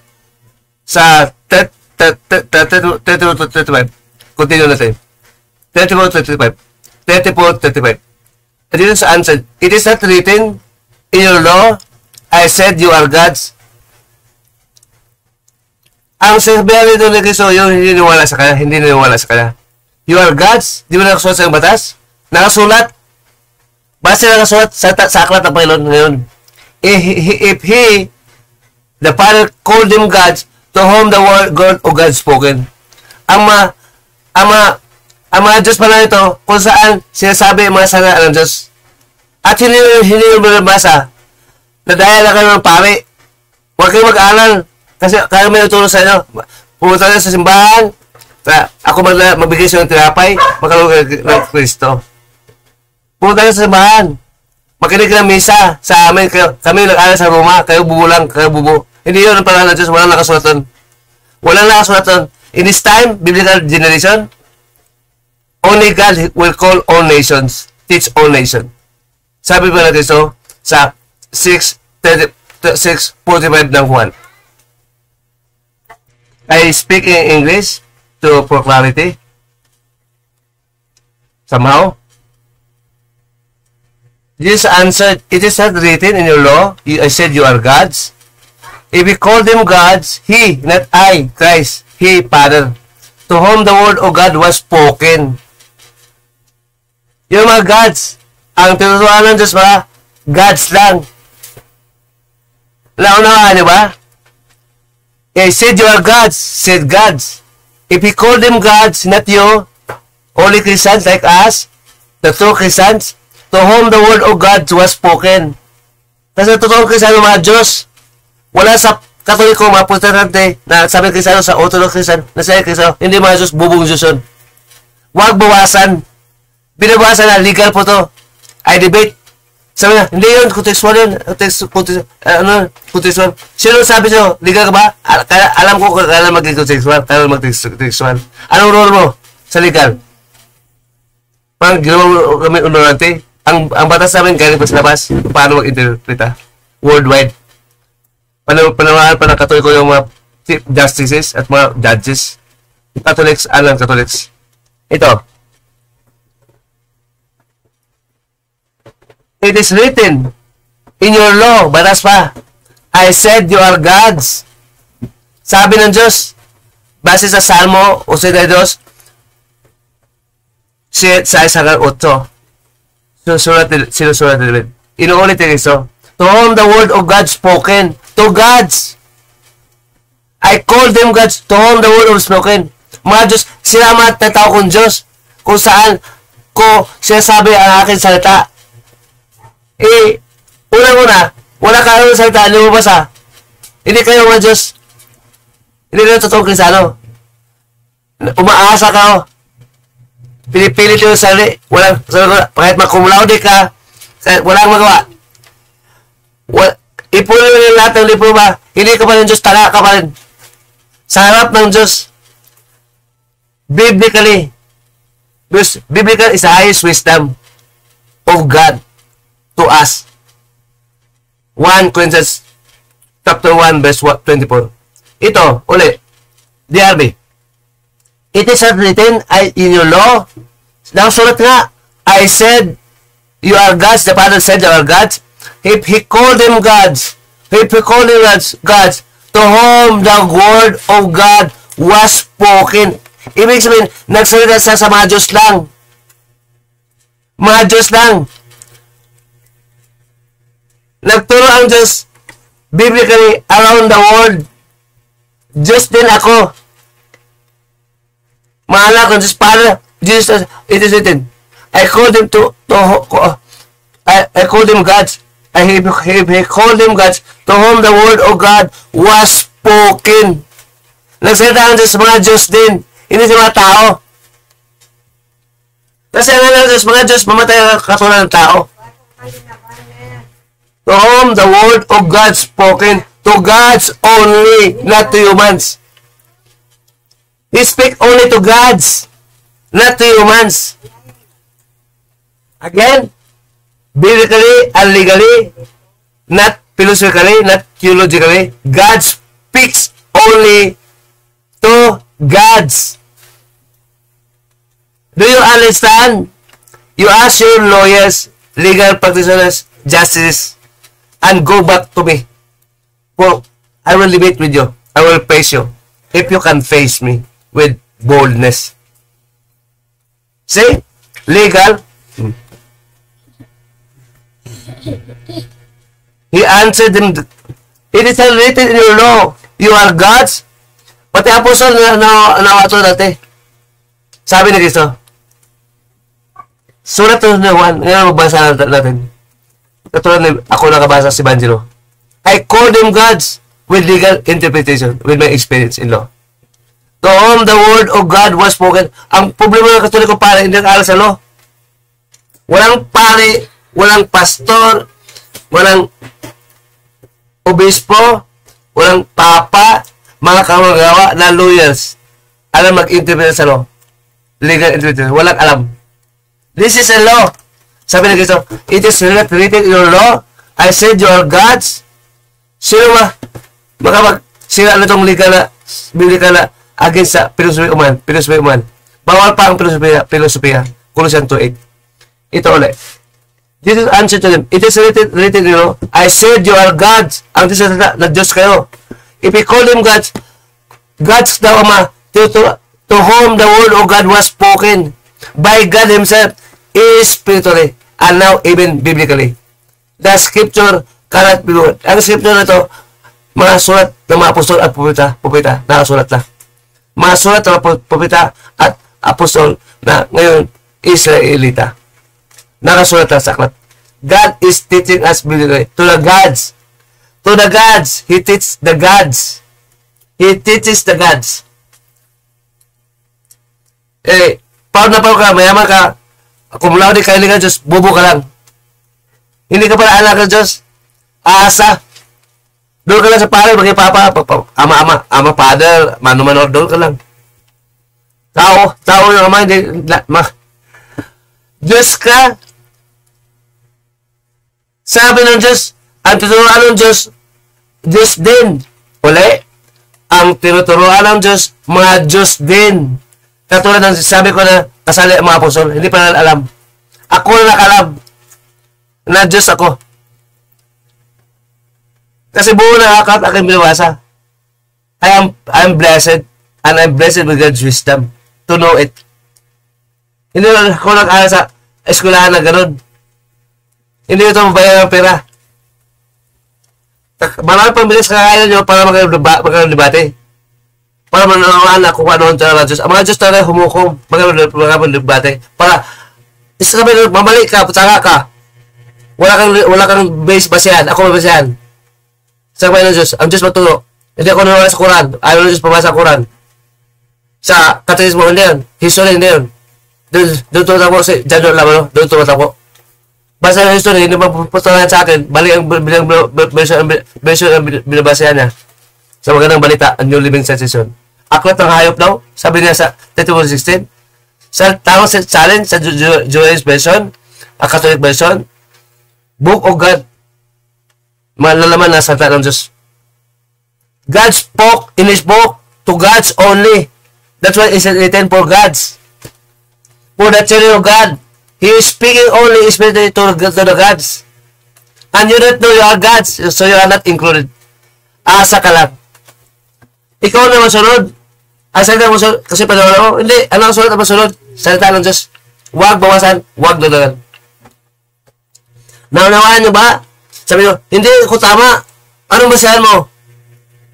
Sa 34-35. Continue natin. 34-35. 34-35. And Jesus answered, it is not written in your law, I said you are gods. Ang sabihan nito ni Cristo, yung hindi niwala sa kanya, hindi niwala sa kanya. You are gods? Di ba nakasulat sa batas? Nakasulat. Basta nakasulat sa aklat ng Panginoon ngayon. If he, the Father, called them gods, to whom the word of God spoken. Ang mga Diyos pala ito, kung saan sinasabi ang mga salita ng Diyos. At hindi mo nabasa, na dahil na kayo ng pari, huwag kayo mag-aaral, kasi kaya may utulong sa inyo. Pumunta kayo sa simbahan, ako magbigay sa ng tinapay, magkalugay ng Kristo. Pumunta kayo sa simbahan, makinig ng misa sa amin, kami nag-aaral sa Roma, kayo bubulang, kayo bubo. Hindi yun ang pangalan ng Diyos. Walang nakasulatan. Walang nakasulatan. In this time, biblical generation, only God will call all nations, teach all nations. Sabi ba natin so, sa 6:45 ng Juan. I speak in English for clarity. Somehow. Jesus answered, it is not written in your law, I said you are gods. If we call them gods, He, not I, Christ, He, Father, to whom the word of God was spoken. Yung mga gods, ang tinutuan ng Diyos ba, gods lang. Naunawa, di ba? I said you are gods, said gods. If He called them gods, not you, only Christians like us, the true Christians, to whom the word of God was spoken. Kasi totoong Christian ng mga Diyos, wala sa Katoliko, mga Protestante, na sabi Kristiyano sa Orthodox Christian, na sa Kristiyano, hindi mga Diyos, bubong Diyos yun. Huwag bawasan. Binabawasan na, legal po to. I debate. Sabi na, hindi yun, contextual yun. Contextual. Sino sabi nyo, legal ka ba? Alam ko kung kailan maging contextual, kailan mag-contextual. Anong role mo sa legal? Parang ginawa kami ignorante. Ang batas namin, galing pa sa labas, paano mag-interpreta? Worldwide. Panawahan pa ng Katoliko yung mga chief justices at mga judges. Catholics, alam Catholics. Ito. It is written in your law, batas pa, I said you are gods. Sabi ng Diyos, base sa Salmo 82, sa isagang 8. Sinusulat nila. Inuulit yung iso. To whom the word of God spoken. To gods. I call them gods. To whom the word of spoken. Mga Diyos, sila mga tao kong Diyos. Kung saan ko sinasabi ang aking salita. Una-una, wala kayo ng salita, lumabas ha. Hindi kayo mga Diyos. Hindi kayo totoong Kristiyano. Umaasa ka o. Pinipilit yung sarili. Walang, kahit makumlaude ka, walang magawa. Ipunin nyo lahat ng diploma. Hindi ka pa ng Diyos, tala ka pa rin. Sa harap ng Diyos, biblically, biblical is the highest wisdom of God to us. 1 Corinthians chapter 1 verse 24. Ito, ulit. DRB. It is not written in your law. Nakasulat nga, I said, you are gods. The Father said you are gods. If He called them gods, to whom the word of God was spoken. Ibig sabihin, nagsalita sa mga Diyos lang. Mga Diyos lang. Nagturo ang Diyos biblically around the world. Diyos din ako. Mga anak ng Diyos, Father, Jesus, it is written, I called them to I called them gods. He called them gods to whom the word of God was spoken. Nagsalita ang Diyos, mga Diyos din. Hindi sa mga tao. Kasi ang Diyos, mga Diyos, mamatay ang katulad ng tao. To whom the word of God spoken, to gods only, not to humans. He speak only to gods, not to humans. Again, biblically and legally, not philosophically, not theologically, God speaks only to gods. Do you understand? You ask your lawyers, legal practitioners, justices, and go back to me. Well, I will debate with you. I will face you. If you can face me with boldness. See? Legal. He answered them, it is written in your law, you are gods. Pati apostol na ato dati. Sabi ni Cristo, sulat na Juan, ngayon magbasa natin. Katulad na ako nakabasa si Banjiro. I call them gods with legal interpretation, with my experience in law. To whom the word of God was spoken. Ang problema ng Katoliko pare, hindi nag-aaral sa law. Walang pare, walang pastor, walang obispo, walang papa, mga kamagawa na lawyers. Alam mag-interpret sa law. Legal interpretation. Walang alam. This is a law. Sabi na Cristo, it is written in your law. I said you are gods. Sino sino ano itong legal na, biblical na, against sa filosofi uman. Bawal pa ang filosofiya. Colossians 2:8. Ito ulit. Jesus answered to them, it is written in your law. I said you are gods. Ang tisalita na Diyos kayo. If we call them gods, gods daw Ama, to whom the word of God was spoken by God Himself is spiritually and now even biblically. The scripture cannot be word. Ang scripture na ito, mga sulat ng mga apostol at propeta, nakasulat na. Mga sulat ng mga propeta at apostol na ngayon Israelita. Nakasulat na sa aklat. God is teaching us biblically to the gods. To the gods. He teaches the gods. He teaches the gods. Proud na proud ka, mayaman ka, kung mula di kaili ka Diyos, bubo ka lang. Hindi ka pala anak ng Diyos. Asa. Doon ka lang sa pare, magkipapa, ama, father, mano, doon ka lang. Tao yung ama, hindi, Diyos ka. Sabi ng Diyos, ang tinuruan ng Diyos, Diyos din. Uli, ang tinuturuan ng Diyos, mga Diyos din. Katulad ng sabi ko na kasali ang mga apostol, hindi pa na alam. Ako na nakalam na Diyos ako. Kasi buo na akap aking binabasa. I am blessed and I'm blessed with God's wisdom to know it. Hindi na ako nag-aaral sa eskwelahan na ganun. Hindi ito mabayaran ng pera. Marami pang bilis kakayanan nyo para magkakadibate. Para mananawahan na kung ano ang talaga Diyos. Ang mga Diyos talaga humukom. Magkakadibate. Para, sabi na, mamalik ka, saka ka. Wala kang base basehan. Ako may basehan. Sabi ng Diyos, ang Diyos maturo. Hindi ako nanawala sa Quran. Ayaw ng Diyos pabasa sa Quran. Sa katolismo, hindi yun. History, hindi yun. Doon tumatako si John Lamano. Doon tumatako. Basa ng history, hindi mapuputulan sa akin. Balik ang version ang binabasayan niya. Sa magandang balita, ang New Living Translation. Aklat ng hayop daw, sabi niya sa 31:16. Sa tawag sa challenge sa Jewish version, ang Catholic version, Book of God, malalaman na salita ng Diyos. God spoke in His book to gods only. That's why it's written for gods. For the children of God. He is speaking only especially to the gods. And you don't know you are gods, so you are not included. Asa ka lang. Ikaw na masunod. Ang salita mo sunod, kasi panahon ako, hindi, ano ang sunod na masunod? Salita ng Diyos. Huwag bawasan, huwag dadagan. Naunawaan nyo ba? Sabi nyo, hindi ako tama. Anong basahan mo?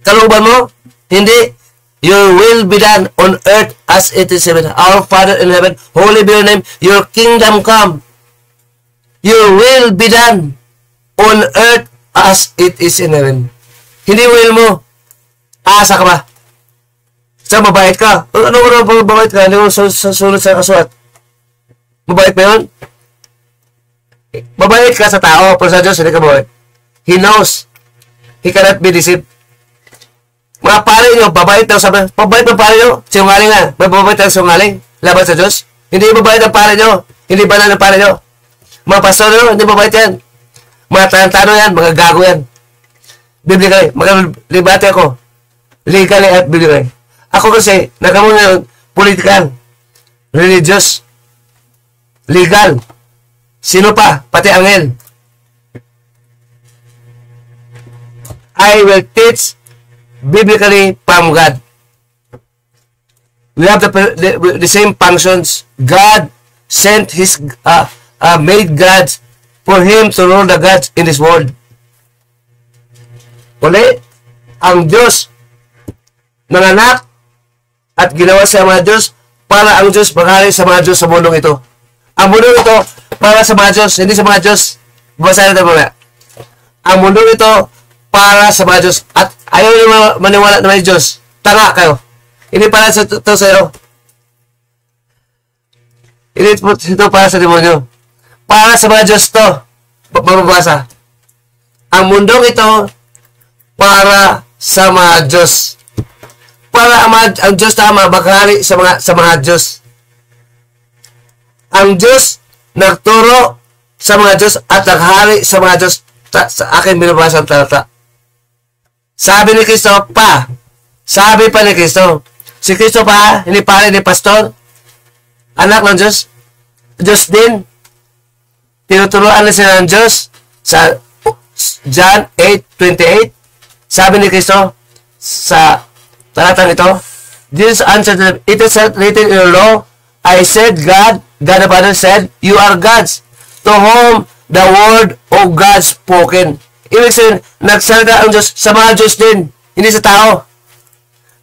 Kalooban mo? Hindi. Your will be done on earth as it is in heaven. Our Father in heaven, holy be your name. Your kingdom come. Your will be done on earth as it is in heaven. Hindi will mo. Aasa ka ba? Sa mabait ka. Ano mabait ka? Hindi mo susunod sa kasulat. Mabait ba yun? Mabait ka sa tao, pero sa Diyos, hindi ka mabait. He knows. He cannot be deceived. Mga pare nyo, babait daw sabi. Mabait ang pare nyo? Sinungaling nga. May mabait ang sinungaling. Laban sa Diyos. Hindi mabait ang pare nyo. Hindi banal ang pare nyo. Mga pastor nyo, hindi mabait yan. Mga tarantado yan, mga gago yan. Biblically, mag-libate ako. Legally at biblically. Ako kasi, nakamuna yun, political, religious, legal. Sino pa? Pati angel. I will teach biblically from God. We have the same functions. God sent His made gods for Him to rule the gods in this world. Uli, ang Diyos nanganak at ginawa sa mga Diyos para ang Diyos maghari sa mga Diyos sa mundong ito. Ang mundong ito para sa mga Diyos, hindi sa mga Diyos. Babasahin natin muna. Ang mundong ito para sa mga Diyos. At ayaw nyo maniwala na may Diyos. Tanga kayo. Hindi para sa ito sa'yo. Hindi ito para sa demonyo. Para sa mga Diyos to. Mababasa. Ang mundong ito para sa mga Diyos. Para ang Diyos tama maghari sa mga Diyos. Ang Diyos nagturo sa mga Diyos at naghari sa mga Diyos sa aking binabasa ang talata. Sabi ni Kristo pa. Sabi pa ni Kristo. Si Kristo pa, hindi pare ni pastor. Anak ng Diyos. Diyos din. Tinuturuan na sila ng Diyos sa John 8:28. Sabi ni Kristo sa talatang ito, Jesus answered them, it is written in the law, I said God the Father said, you are gods, to whom the word of God spoken. Ibig sabihin, nagsalita ang Diyos sa mga Diyos din, hindi sa tao.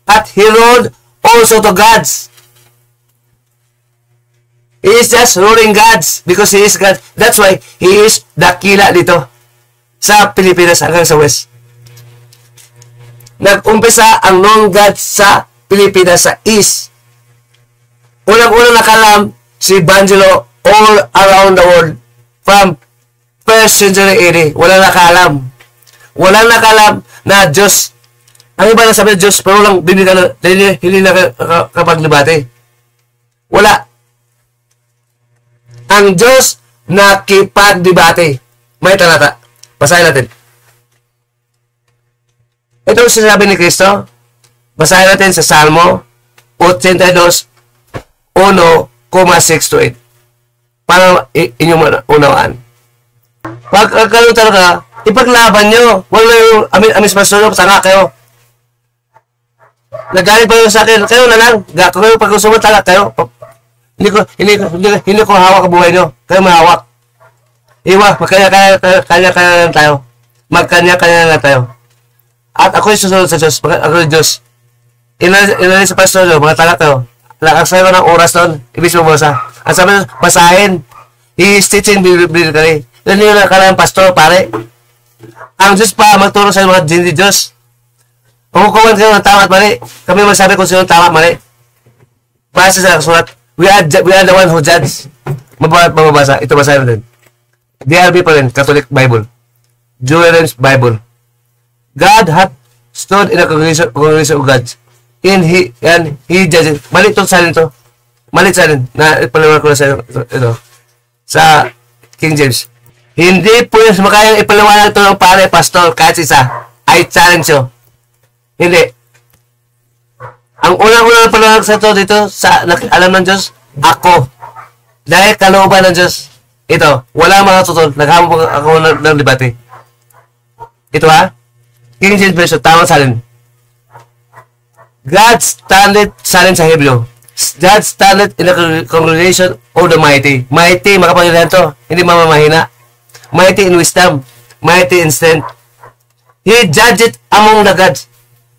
At He ruled also to gods. He is just ruling gods because He is God. That's why He is dakila dito sa Pilipinas hanggang sa West. Nag-umpisa ang non-gods sa Pilipinas sa East. Unang-unang nakalam si Bangelo all around the world from 1st century AD. Walang nakalam. Walang nakalam na Diyos. Ang iba na sabi Diyos, pero lang hindi nakapaglibate. Wala. Ang Diyos nakipagdebate. May talata. Basahin natin. Ito ang sinasabi ni Kristo. Basahin natin sa Salmo 82, 1,6-8. Para inyong unawaan. Pag kayo talaga, ipaglaban nyo. Huwag na yung amis masunod, tanga kayo. Nagalit pa yung sa akin, kayo na lang. Kayo pag sumutala, kayo. Hindi ko hawak ang buhay nyo. Kayo mahawak. Iwa, magkanya-kanya lang tayo. Magkanya-kanya lang tayo. At ako yung susunod sa Diyos. Ako yung Diyos. Inalis sa pastor nyo, mga talat nyo. Nakasaya ko ng oras doon. Ibig mo basa. Ang sabi nyo, basahin. He is teaching biblically. Yan yung nakalang pastor, pare. Ang Diyos pa magturo sa mga hindi Diyos. Pumukuman kayo ng tama at mali. Kami magsabi kung sino tama at mali. Basa sa kasulat. We are the one who judge. Mababasa. Ito basahin natin. DRB pa rin. Catholic Bible. Julian's Bible. God hath stood in a congregation of gods. And he judges. Mali itong salin ito. Mali salin. Na ipaliwan ko na sa ito. Sa King James. Hindi po yung makayang ipaliwanag ito ng pare, pastor, kahit isa. I challenge you. Hindi. Ang unang-unang paliwanag sa ito dito, sa alam ng Diyos, ako. Dahil kalooban ng Diyos. Ito. Wala mga tutol. Naghamon ako ng debate. Ito ha. King James Version, tamang salin. God standeth salin sa Hebrew. God standeth in the congregation of the mighty. Mighty, makapangyarihan to. Hindi mamamahina. Mighty in wisdom. Mighty in strength. He judgeth among the gods.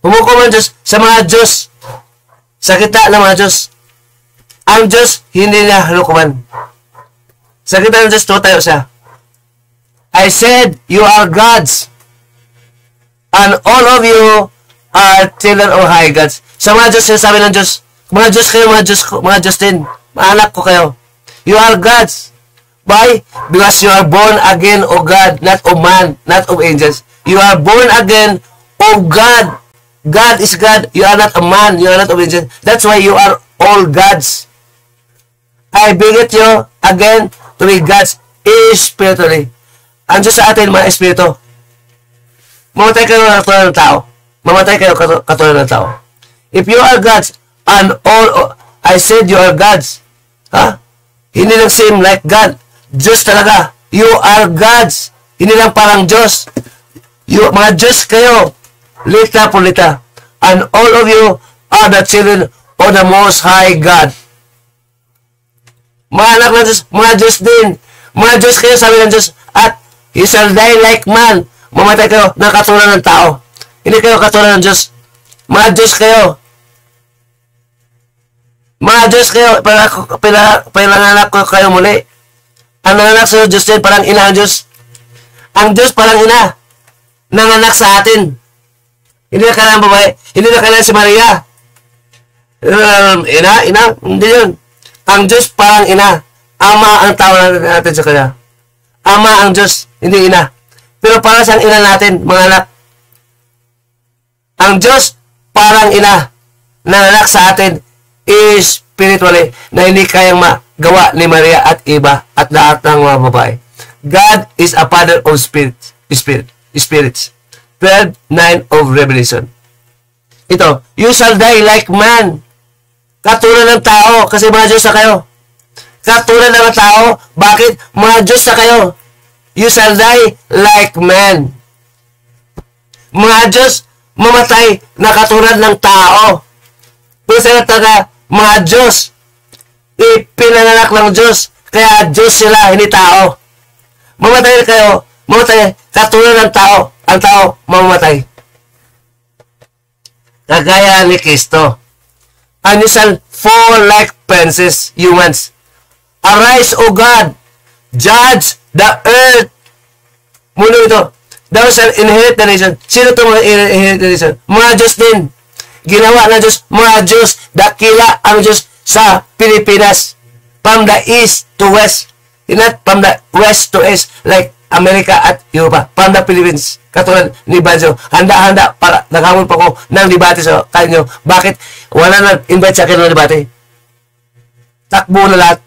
Humukom ang Diyos sa mga Diyos. Sa kita ng mga Diyos. Ang Diyos, hindi niya halukuman. Sa kita ng Diyos, tayo siya. I said, you are gods. And all of you are children of high gods. Sa mga Diyos, sabi ng Diyos, mga Diyos kayo, mga Diyos din. Mga anak ko kayo. You are gods. Why? Because you are born again of God, not of man, not of angels. You are born again of God. God is God. You are not a man. You are not of angels. That's why you are all gods. I beget you again to be gods spiritually. Ang Diyos sa atin, mga espiritu. Mamatay kayo katulad ng tao. Mamatay kayo katulad ng tao. If you are gods, and all, I said you are gods. Ha? Hindi lang same like God. Diyos talaga. You are gods. Hindi lang parang Diyos. Mga Diyos kayo. Lita po lita. And all of you are the children of the Most High God. Mga anak ng Diyos, mga Diyos din. Mga Diyos kayo, sabi ng Diyos. At you shall die like man. Mamatay kayo na katulad ng tao. Hindi kayo katulad ng Diyos. Mga Diyos kayo. Mga Diyos kayo. Pinanganak ko kayo muli. Ang nanganak sa Diyos din, parang ina ang Diyos. Ang Diyos parang ina. Nanganak sa atin. Hindi na kailangan babae. Hindi na kailangan si Maria. Ina? Hindi yun. Ang Diyos parang ina. Ama ang tawag natin sa kanya. Ama ang Diyos, hindi ina. Pero para siyang ina natin, mga anak. Ang Diyos parang ina. Nanganak sa atin spiritually na hindi kayang magawa ni Maria at Eva at lahat ng mga babae. God is a father of spirits. 12:9 of Revelation. Ito, you shall die like man. Katulad ng tao, kasi mga Diyos na kayo. Katulad ng tao, bakit? Mga Diyos na kayo. You shall die like man. Mga Diyos, mamatay na katulad ng tao. Pero sa taga, mga Diyos, ipinanganak ng Diyos, kaya Diyos sila, hindi tao. Mamatay kayo, mamatay katulad ng tao, ang tao mamamatay. Kagaya ni Kristo. And you shall fall like princes, humans. Arise, O God, judge the earth. Muna ito, thou shall inherit the nation. Sino ito mga inherit the nation? Mga Diyos din. Ginawa ng Diyos, mga Diyos, dakila ang Diyos sa Pilipinas. From the east to west. Not from the west to east, like Amerika at Europa. From the Philippines. Katulad ni Banjo. Handa-handa para naghamon pa ko ng debate sa kanyo. Bakit? Wala na invite sa akin ng debate. Takbo na lahat.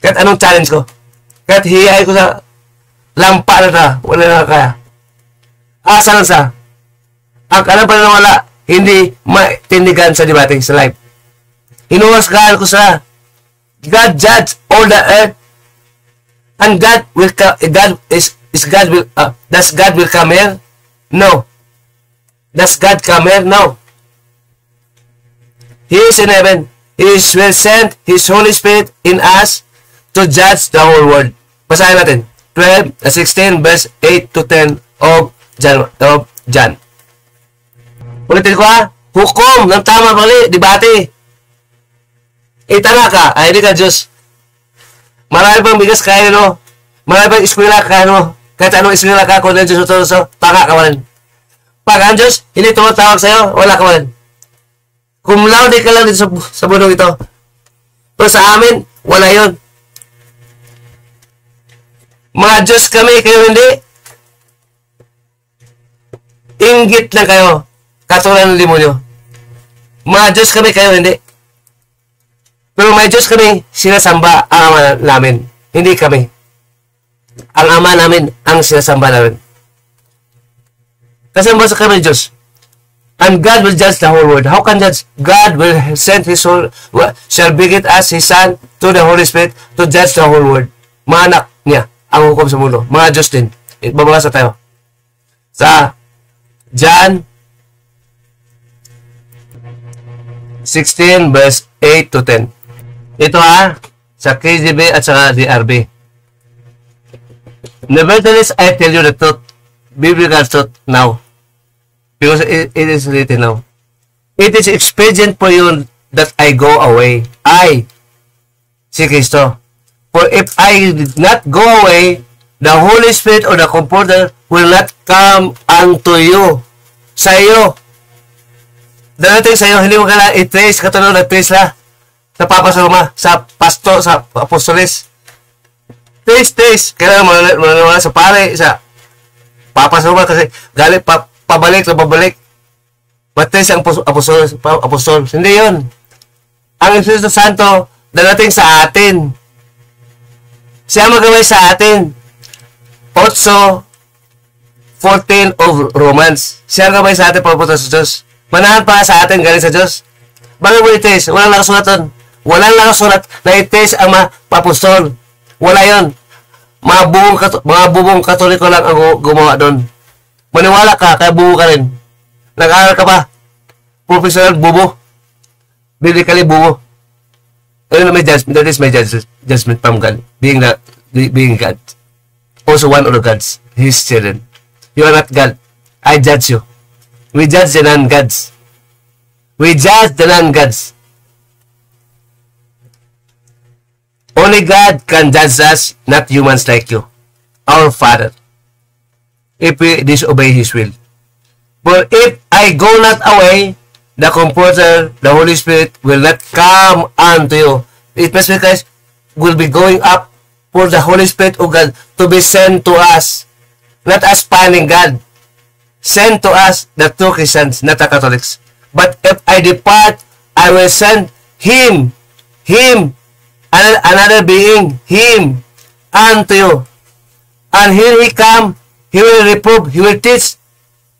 Kahit anong challenge ko. Kahit hiyay ko sa lampa na ta. Wala na kaya. Asa lang sa. Ang kanang pananawala, hindi matindigan sa debate, sa live. Hinuwasgahan ko sa God judge all the earth. And God will come. Does God will come here? No. Does God come here? No. He is in heaven. He will send His Holy Spirit in us to judge the whole world. Basahin natin. 16 verse 8 to 10 of John. Ulitin ko ha. Hukom ng tama mali. Debate. Itala ka. Ay, hindi ka Diyos. Marami pang bigas kaya no. Marami pang eskwela kaya no. Kahit anong eskwela ka, kung Diyos utoso, tanga ka man. Pag ang Diyos, hindi tumatawag sa'yo, wala ka man. Kung laude ka lang dito sa bundok ito. Pero sa amin, wala yon. Mga Diyos kami, kayo hindi. Inggit lang kayo. Katulad ng demonyo. Mga Diyos kami, kayo hindi. Pero may Diyos kami, sinasamba ang ama namin. Hindi kami. Ang ama namin, ang sinasamba namin. Kasi ang basa kami Diyos. And God will judge the whole world. How can judge? God will send His soul, shall beget us, His Son, to the Holy Spirit, to judge the whole world. Mga anak niya, ang hukom sa mundo. Mga Diyos din. Babasa tayo. Sa John 16 verse 8 to 10. Ito ha, sa KJV at sa DRB. Nevertheless, I tell you the truth, biblical truth now. Because it is written now. It is expedient for you that I go away. I, si Kristo. For if I did not go away, the Holy Spirit or the Comforter will not come unto you. Sa iyo. Darating sa iyo, hindi mo kailangan i-trace, katulad nag-trace na sa Papa sa Roma, sa pastor, sa apostoles. Trace. Kailangan mananiwala sa pare, sa Papa sa Roma kasi galit, pabalik. Matrace ang apostol. Hindi yun. Ang Espiritu Santo, darating sa atin. Siya magaway sa atin. 8:14 of Romans. Siya magaway sa atin papunta sa Diyos. Manahan pa sa atin galing sa Diyos. Bakit mo i-test? Walang nakasulat doon. Walang nakasulat na i-test ang mga apostol. Wala yun. Mga bubong katoliko lang ang gumawa doon. Maniwala ka, kaya bubo ka rin. Nag-aaral ka pa. Professional bubo. Biblically bubo. That is my judgment from God. Being God. Also one of the gods. His children. You are not God. I judge you. We judge the non-gods. Only God can judge us, not humans like you. Our Father. If we disobey His will. For if I go not away, the Comforter, the Holy Spirit, will not come unto you. It must be Christ will be going up for the Holy Spirit of God to be sent to us. Not us finding God. Sent to us, the true Christians, not the Catholics. But if I depart, I will send Him, another being, Him, unto you. And here He come, He will reprove, He will teach,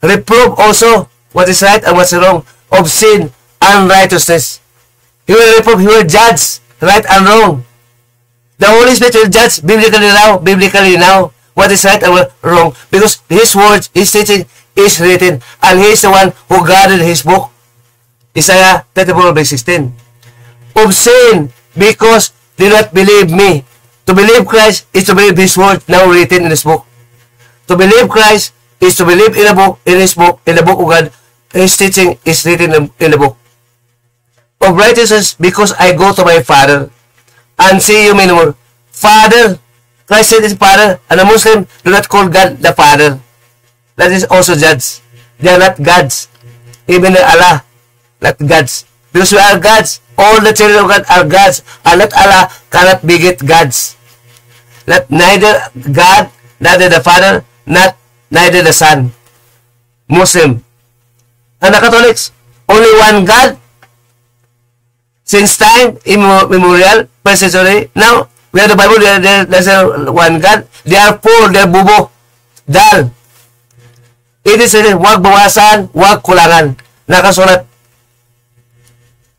reprove also what is right and what's wrong, of sin and righteousness. He will reprove, He will judge right and wrong. The Holy Spirit will judge biblically now, what is right and what wrong. Because His words, His teaching is written, and He is the one who guarded His book. Isaiah 34:16. Of sin, because they do not believe me. To believe Christ is to believe His word now written in His book. To believe Christ is to believe in the book, in His book, in the book of God. His teaching is written in the book. Of righteousness, because I go to my Father and see you no more. Father, Christ said His Father, and a Muslim do not call God the Father. That is also judge. They are not gods. Even Allah, not gods. Because we are gods. All the children of God are gods. And not Allah cannot beget gods. Not neither God, neither the Father, neither the Son. Muslim. And the Catholics, only one God. Since time immemorial, first century. Now, we have the Bible, there's one God. They are poor, they are bubo. Dal. It is written, wag bawasan, wag kulangan. Nakasulat.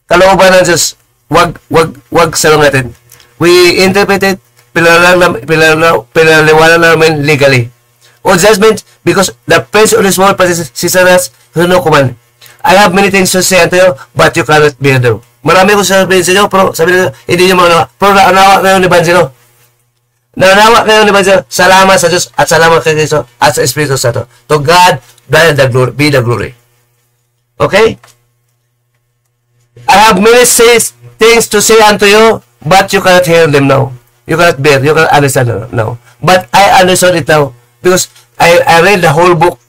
Kalooban ng Diyos, wag salong natin. We interpret it, pinaliwanan namin legally. O judgment, because the prince of this world, Satanas, who no command. I have many things to say unto you, but you cannot bear them. Marami ko sabihin sa inyo, pero sabi nyo, hindi nyo manawa. Pero naanawa kayo ni Banjiro. Nanawa kayo ni Banjiro. Salamat sa Diyos at salamat kay Kristo at sa Espiritu Santo. To God be the glory. Okay? I have many things to say unto you, but you cannot hear them now. You cannot bear, you cannot understand now. But I understand it now because I read the whole book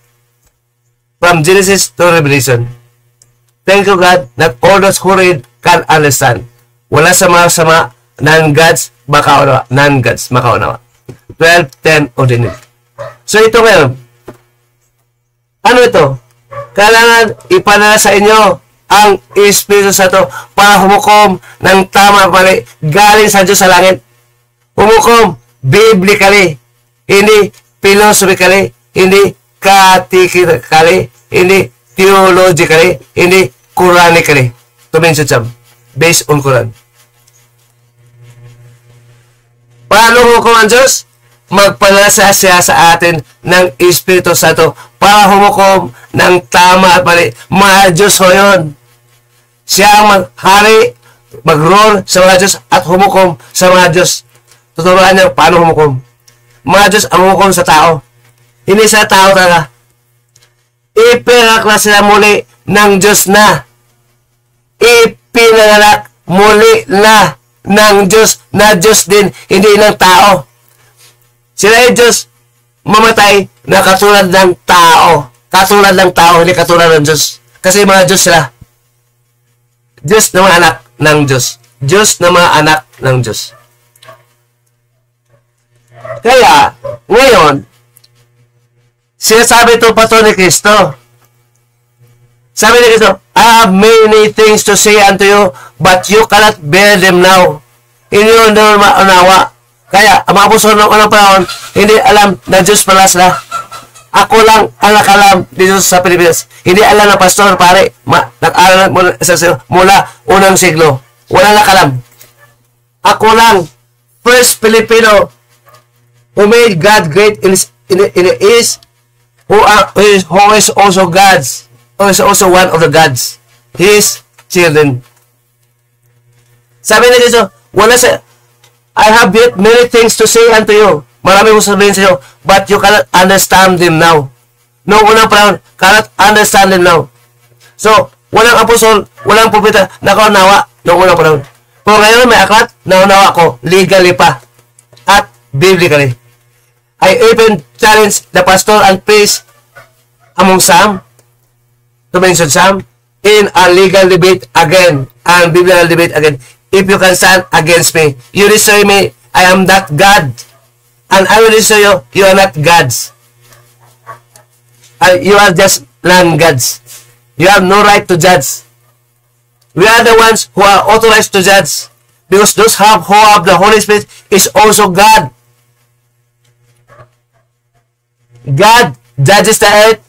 from Genesis to Revelation. Thank you, God, that all those who read can understand. Wala sa mga sama non-gods makaunawa. 12:10 ordinary. So ito ngayon. Ano ito? Kailangan ipanala sa inyo ang Espiritu Santo para humukom ng tama mali galing sa Diyos sa langit. Humukom biblically, hindi philosophically, hindi catechically, hindi theologically, hindi Quranically. To mention some, based on Quran. Paano humukom ang Diyos? Magpanasa siya sa atin ng Espiritu Santo para humukom ng tama at mali. Mga Diyos ho yun. Siya ang maghari, mag-rule sa mga Diyos at humukom sa mga Diyos. Tuturuan niya paano humukom. Mga Diyos ang humukom sa tao. Hindi sa tao talaga. Ipinanganak na sila muli ng Diyos na. Ipinanganak muli na ng Diyos na Diyos din, hindi ng tao. Sila ay Diyos mamatay na katulad ng tao. Katulad ng tao, hindi katulad ng Diyos. Kasi mga Diyos sila. Diyos na mga anak ng Diyos. Diyos na mga anak ng Diyos. Kaya, ngayon, sinasabi ito pa ito ni Kristo. Sabi ni Kristo, I have many things to say unto you, but you cannot bear them now. Hindi nyo maunawa. Kaya, ang mga apostol ng unang panahon, hindi alam na Diyos pala sila. Ako lang ang nakalam dito sa Pilipinas. Hindi alam na pastor, pare. Nag-aral mula unang siglo. Wala nakalam. Ako lang, first Filipino who made God great in the East, who is also God's, who is also one of the gods, his children. Sabi ni Kristo, wala sa, I have yet many things to say unto you. Marami kong sabihin sa iyo, but you cannot understand them now. Noong unang panahon, cannot understand them now. So, walang apostol, walang propeta, nakaunawa noong unang panahon. Pero ngayon may aklat, naunawa ko, legally pa, at biblically. I even challenge the pastor and priest among some, to mention some, in a legal debate again, and biblical debate again. If you can stand against me, you destroy me, I am not God. And I will destroy you, you are not gods. You are just non-gods. You have no right to judge. We are the ones who are authorized to judge. Because those who have the Holy Spirit is also God. God judges the earth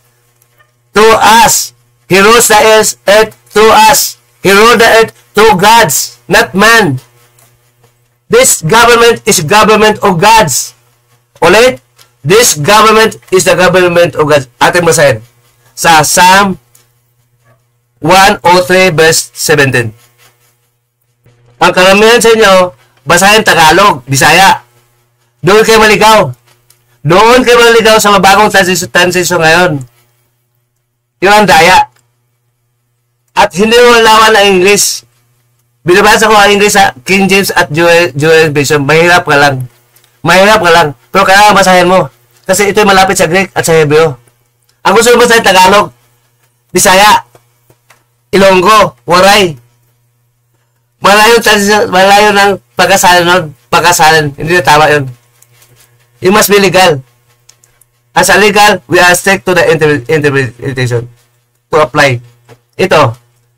through us. He rules the earth through us. He rules the earth through gods, not man. This government is government of gods. Ulit, this government is the government of God. Ating basahin sa Psalm 103 verse 17. Ang karamihan sa inyo, basahin Tagalog, Bisaya. Doon kayo maligaw. Doon kayo maligaw sa mabagong transition ngayon. Yung ang Daya. At hindi mo malaman ang English. Binabasa ko ang English sa King James at Joel Version. Mahirap ka lang. Mahirap ka lang. Pero kailangan basahin mo. Kasi ito'y malapit sa Greek at sa Hebreo. Ang gusto mo basahin Tagalog, Bisaya, Ilonggo, Waray. Malayo ng pagkasalan nun. Pagkasalan. Hindi na tama yun. You must be legal. As a legal, we are strict to the interpretation to apply. Ito,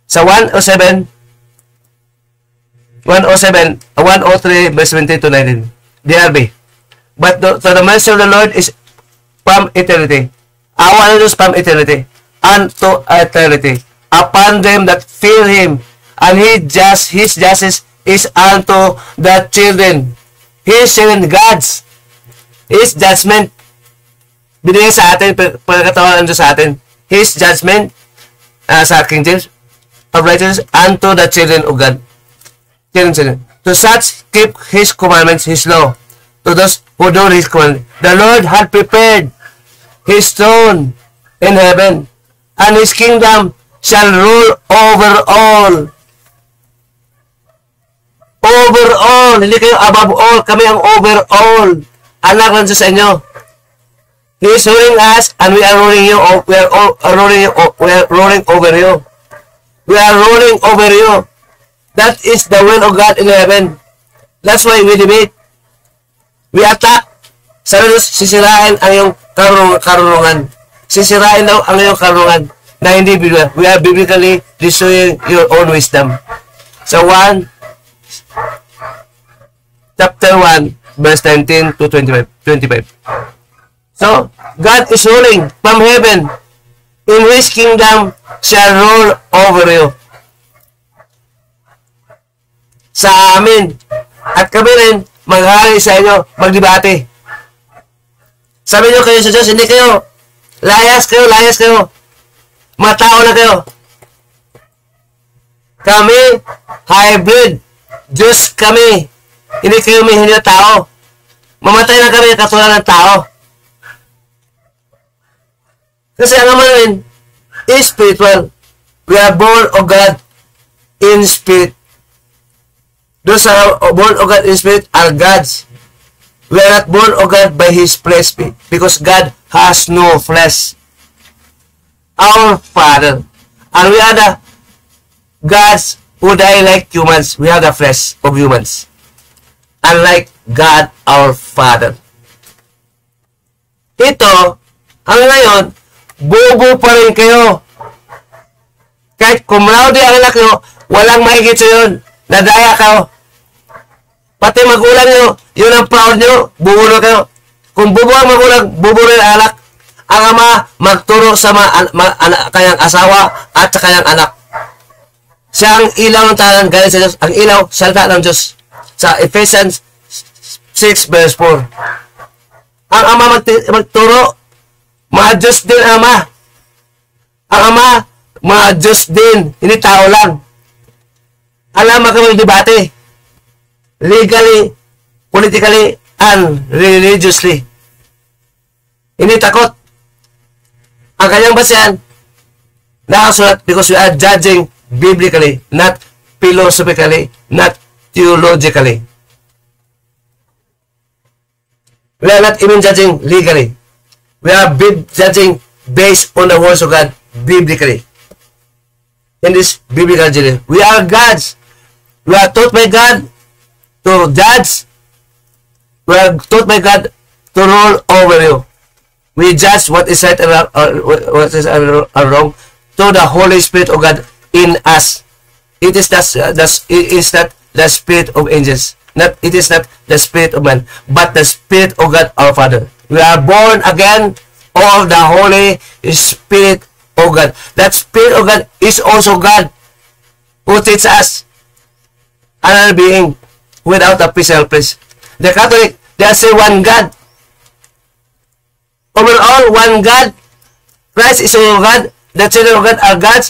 sa 103, verse 17 to 19. DRB. But to the mercy of the Lord is from eternity. Awa ng Diyos from eternity. Unto eternity. Upon them that fear Him. And His justice is unto the children. His children, God's. His judgment. Binigay sa atin, pagkatawa ng Diyos sa atin. His judgment, sa King James, of righteousness unto the children of God. Children. To such keep His commandments, His law. To those who do His commandments. The Lord had prepared His throne in heaven, and His kingdom shall rule over all. Over all. Hindi kayo above all. Kami ang over all. Anak lang sa inyo. He is ruling us, and we are ruling you. We are ruling over you. We are ruling over you. That is the will of God in heaven. That's why we debate. We attack. Sabi Diyos, sisirain ang iyong karunungan. Sisirain daw ang iyong karunungan na hindi biblical. We are biblically destroying your own wisdom. So chapter 1, verse 19 to 25. So, God is ruling from heaven. In His kingdom shall rule over you. Sa amin. At kami rin, maghari sa inyo, magdebate. Sabi nyo kayo sa Diyos, hindi kayo. Layas kayo. Matao na kayo. Kami, hybrid. Diyos kami. Hindi kayo may hindi na tao. Mamatay na kami katulad ng tao. Kasi ang naman namin is spiritual. We are born of God in spirit. Those are born of God in spirit are gods. We are not born of God by His flesh because God has no flesh. Our Father. And we are the gods who die like humans. We have the flesh of humans. Unlike God, our Father. Ito, hanggang ngayon, bobo pa rin kayo. Kahit kumlaudi ang anak nyo, walang mahigit sa yun. Nadaya kayo. Pati magulang nyo, yun ang proud nyo, bubo na kayo. Kung bubo ang magulang, bubo rin ang anak. Ang ama, magturo sa kanyang asawa at sa kanyang anak. Siya ang ilaw ng tanan, galing sa Diyos. Ang ilaw, salita ng Diyos. Sa Ephesians 6 verse 4. Ang ama magturo, mga Diyos din ang ama. Ang ama, mga Diyos din, hindi tao lang. Alam mo kami debate. Legally, politically, and religiously. Hindi takot. Ang kanyang basihan, nakasulat because we are judging biblically, not philosophically, not theologically. We are not even judging legally. We are judging based on the words of God biblically. In this biblical journey, we are gods. We are taught by God to judge. We are taught by God to rule over you. We judge what is right and what is wrong to the Holy Spirit of God in us. It is not the spirit of angels. It is not the spirit of man, but the Spirit of God our Father. We are born again of the Holy Spirit of God. That Spirit of God is also God who teaches us another being without a physical place. The Catholic, they say one God. Overall, one God. Christ is your God. The children of God are gods.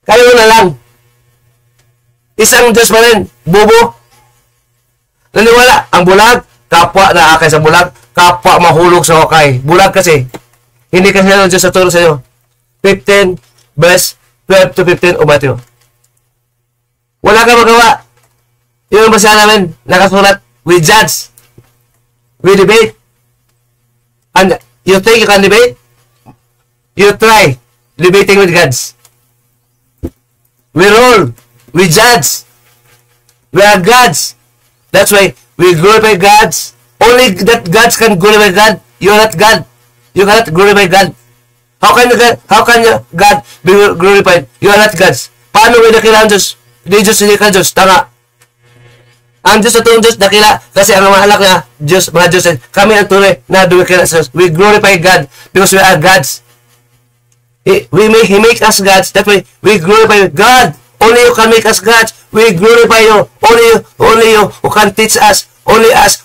Kayo na lang. Isang Diyos pa rin. Bubo. Naniwala. Ang bulag, kapwa na akay sa bulag. Kapwa mahulog sa hukay. Bulag kasi. Hindi kasi ng Diyos sa turo sa iyo. 15 verse 12 to 15 o Matthew. Wala ka magawa. Yun ang basahan namin. Nakasulat. We judge. We debate. And you think you can debate? You try debating with gods. We rule. We judge. We are gods. That's why we glorify gods. Only that gods can glorify God. You are not God. You cannot glorify God. How can God be glorified? You are not gods. Paano may dakila ang Diyos? Hindi Diyos, hindi ka Diyos. Tanga. Ang Diyos na itong Diyos, dakila. Kasi ang mga anak niya, Diyos, mga Diyos, kami ang tunay na dumikila sa Diyos. We glorify God because we are gods. He make us gods. That way, we glorify God. Only you can make us gods. We glorify you. Only you who can teach us. Only us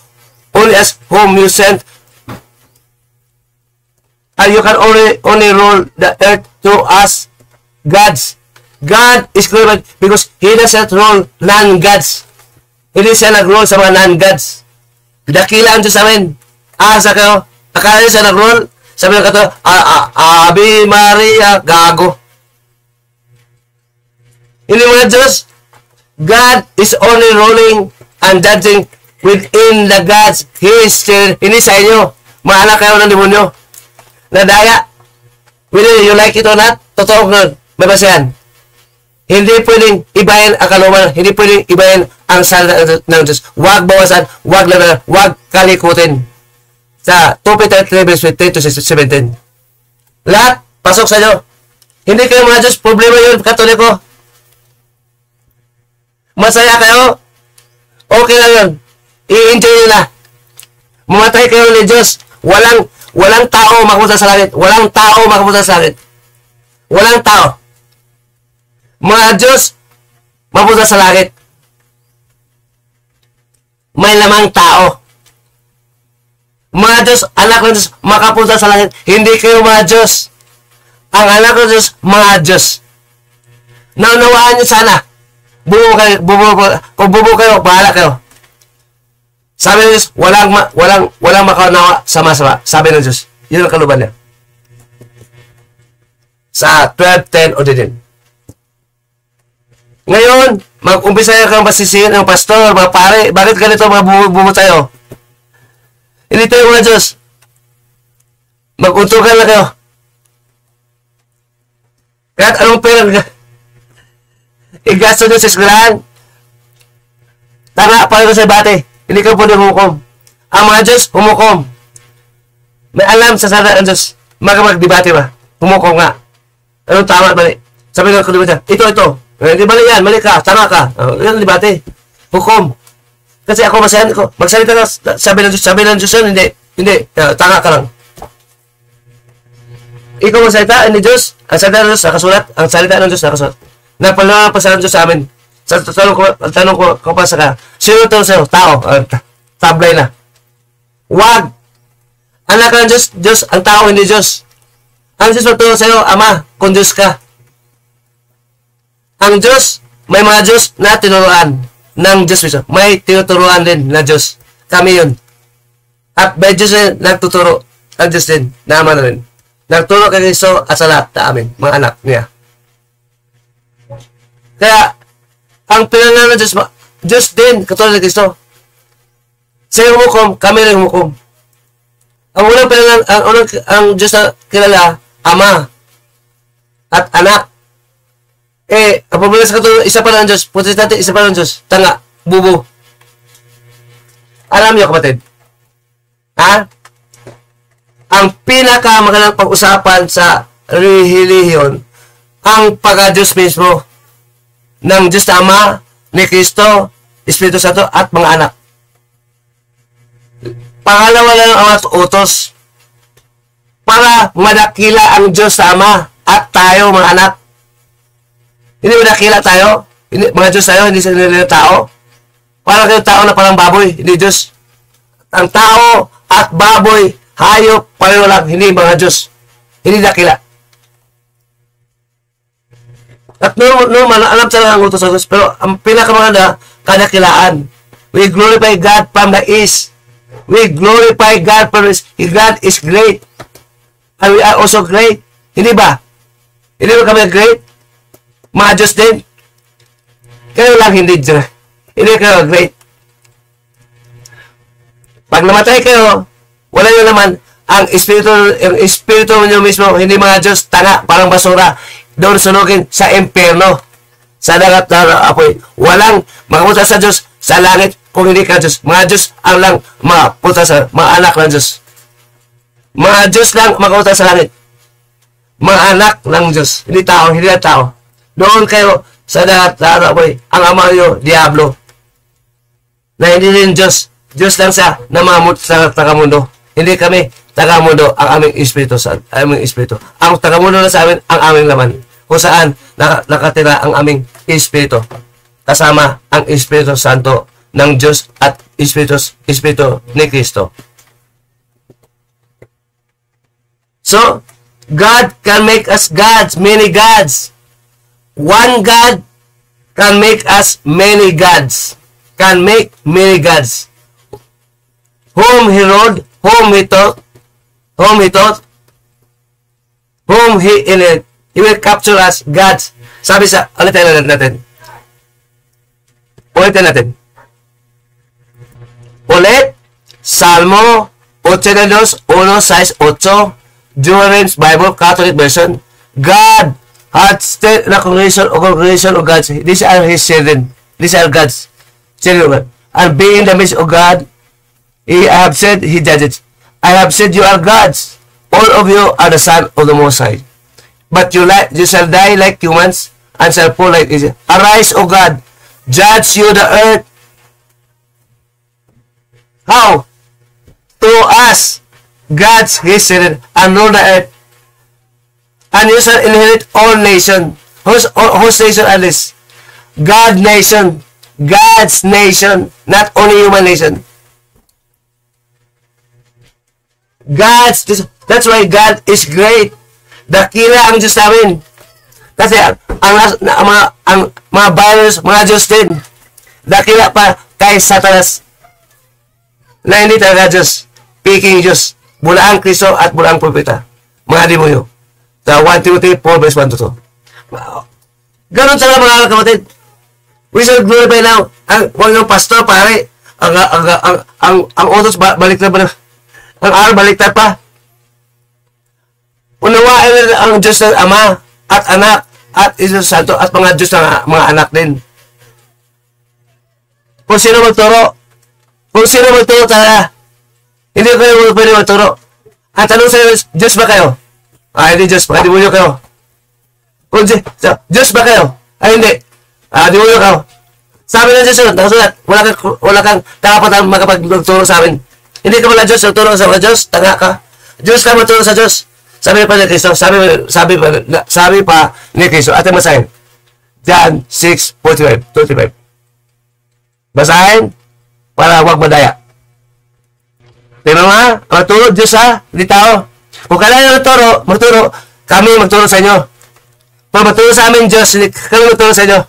whom you sent. And you can only rule the earth through us, gods. God is glorified because He doesn't rule non-gods. Hindi siya nag-rule sa mga non-gods. Dakila ang Diyos namin. Asa kayo. Akala niyo siya nag-rule. Sabi ng kato, Ave Maria, gago. Hindi mga Diyos. God is only ruling and judging within the gods. He is still, hindi sa inyo. Maanak kayo ng demonyo. Nadaya. Whether you like it or not, totoo nun. May basayan. Hindi pwedeng ibahin ang kalooban. Hindi pwedeng ibahin ang salita ng Diyos. Huwag bawasan, huwag lalaman, huwag kalikutin. Sa 2 Peter 3 verse 10 to 17. Lahat, pasok sa inyo. Hindi kayo mga Diyos, problema yun, Katoliko. Masaya kayo, okay lang yun. I-enjoy nyo na. Mamatay kayo ni Diyos. Walang tao makapunta sa langit. Walang tao makapunta sa langit. Walang tao. Mga Diyos, mapunta sa langit. May lamang tao. Mga Diyos, anak ng Diyos, makapunta sa langit. Hindi kayo mga Diyos. Ang anak ng Diyos, mga Diyos. Naunawaan nyo sana. Kung bubo kayo, bahala kayo. Sabi ng Diyos, walang makaunawa sa masama. Sabi ng Diyos, yun ang kaluban niya. Sa 12:10 o 13. Ngayon, mag-umpisa kang masisihin ng pastor, mga pare, bakit ganito mga bumo tayo? Hindi tayo mga Diyos. Mag-untukan na kayo. Kahit anong pera igasto nyo sa eskwelahan, tanga pa rin sa bate. Hindi ka pwede humukom. Ang mga Diyos, humukom. May alam sa salita ng Diyos. Magdebate ba? Humukom nga. Anong tama at mali? Sabi ng kalimutan, ito. Hindi mali yan, mali ka, tanga ka. Yan ang debate. Hukom. Kasi ako masayan ko. Magsalita na, sabi ng Diyos yan, hindi, tanga ka lang. Ikaw magsalita, hindi Diyos. Ang salita ng Diyos, nakasulat. Ang salita ng Diyos, nakasulat. Napalapasa ng Diyos sa amin. Tanong ko pa sa ka, sino ito sa'yo? Tao. Tablay na. Wag. Anak ng Diyos, ang tao, hindi Diyos. Ang Diyos magturo sa'yo, Ama, kung Diyos ka. Ang Diyos, may mga Diyos na tinuruan ng Diyos mismo. May tinuturuan din na Diyos. Kami yun. At may Diyos na nagtuturo. Ang Diyos din, na Ama na rin. Nagturo kay Kristo at sa lahat na amin, mga anak niya. Kaya, ang pinangalan ng Diyos, Diyos din, katulad ng Kristo. Siya humukom, kami rin humukom. Ang unang pinangalan, ang Diyos na kilala, Ama at Anak. Ang problema sa katulad, isa pa ng Diyos, protestante, isa pa ng Diyos, tanga, bubo. Alam niyo, kapatid? Ha? Ang pinakamagandang pag-usapan sa relihiyon, ang pagka-Diyos mismo, ng Diyos na Ama, ni Kristo, Espiritu Santo, at mga anak. Pangalawa lang ang mga utos para madakila ang Diyos na Ama at tayo, mga anak. Hindi madakila tayo, mga Diyos tayo, hindi sila nila tao. Para kayo tao na parang baboy, hindi Diyos. Ang tao at baboy, hayop, pareho lang, hindi mga Diyos. Hindi dakila. At normal, alam talaga ang utos ng Diyos. Pero ang pinakamaganda, kadakilaan. We glorify God from the east. We glorify God from the east. God is great. And we are also great. Hindi ba? Hindi ba kami great? Mga Diyos din. Kayo lang hindi Diyos. Hindi kayo great. Pag namatay kayo, wala nyo naman ang espiritu nyo mismo, hindi mga Diyos, tanga, parang basura. Doon sunugin sa impyerno, sa dagat na apoy. Walang makapunta sa Diyos sa langit kung hindi ka Diyos. Mga Diyos ang lang makapunta sa mga anak ng Diyos. Mga Diyos lang makapunta sa langit. Mga anak ng Diyos. Hindi tao, hindi lang tao. Doon kayo sa dagat na apoy. Ang ama nyo, Diablo. Na hindi rin Diyos. Diyos lang siya na mamut sa tagamundo. Hindi kami tagamundo ang aming espiritu. Ang tagamundo na sa amin, ang aming laman. Kung saan nakatira ang aming espiritu. Kasama ang Espiritu Santo ng Diyos at espiritu ni Kristo. So, God can make us gods, many gods. One God can make us many gods. Can make many gods. Whom He wrote, whom He taught, whom He inherit. He will capture us, gods. Sabi sa, ulitin natin. Ulit, Salmo 82, 1, 6, 8, Durham's Bible, Catholic Version. God had state the congregation of gods. These are His children. These are God's children. And being the midst of God, He have said, He judges. I have said you are gods. All of you are the son of the Most High. But you shall die like humans, and shall fall like Israel. Arise, O God, judge you the earth. How? To us, God's His children, and rule the earth. And you shall inherit all nations. Whose nation are this? God nation. God's nation, not only human nation. That's why God is great. Dakila ang Diyos namin. Kasi ang mga virus, mga Diyos din. Dakila pa kay Satanas. Na hindi talaga Diyos. Speaking Diyos. Bulaang Kristo at bulaang propeta. Mga demonyo. Sa 1 Timothy 4 verse 1 to 2. Ganon talaga mga kapatid. We shall glorify now. Huwag yung pastor, pare. Ang utos, baliktad pa na. Ang araw, baliktad pa. Unawain ang Diyos ng Ama at Anak at Isus Santo at mga Diyos ng mga anak din. Kung sino magturo talaga. Hindi kayo pwede magturo. Ang tanong sa Diyos ba kayo? Hindi Diyos ba? Demonyo kayo. Kung Diyos ba kayo? Hindi. Demonyo kayo. Sabi ng Diyos, nakasulat, wala kang takapatan makapagturo sa amin. Hindi ka wala Diyos, magturo sa mga Diyos, tanga ka. Diyos ka magturo sa Diyos. Sabi pa ni Cristo, sabi pa ni Cristo, ating masahin. John 6:45-25. Basahin para huwag madaya. Tingnan mo ha, magturo Diyos ha, hindi tao. Kung kailangan magturo, kami magturo sa inyo. Pag magturo sa amin Diyos, kami magturo sa inyo.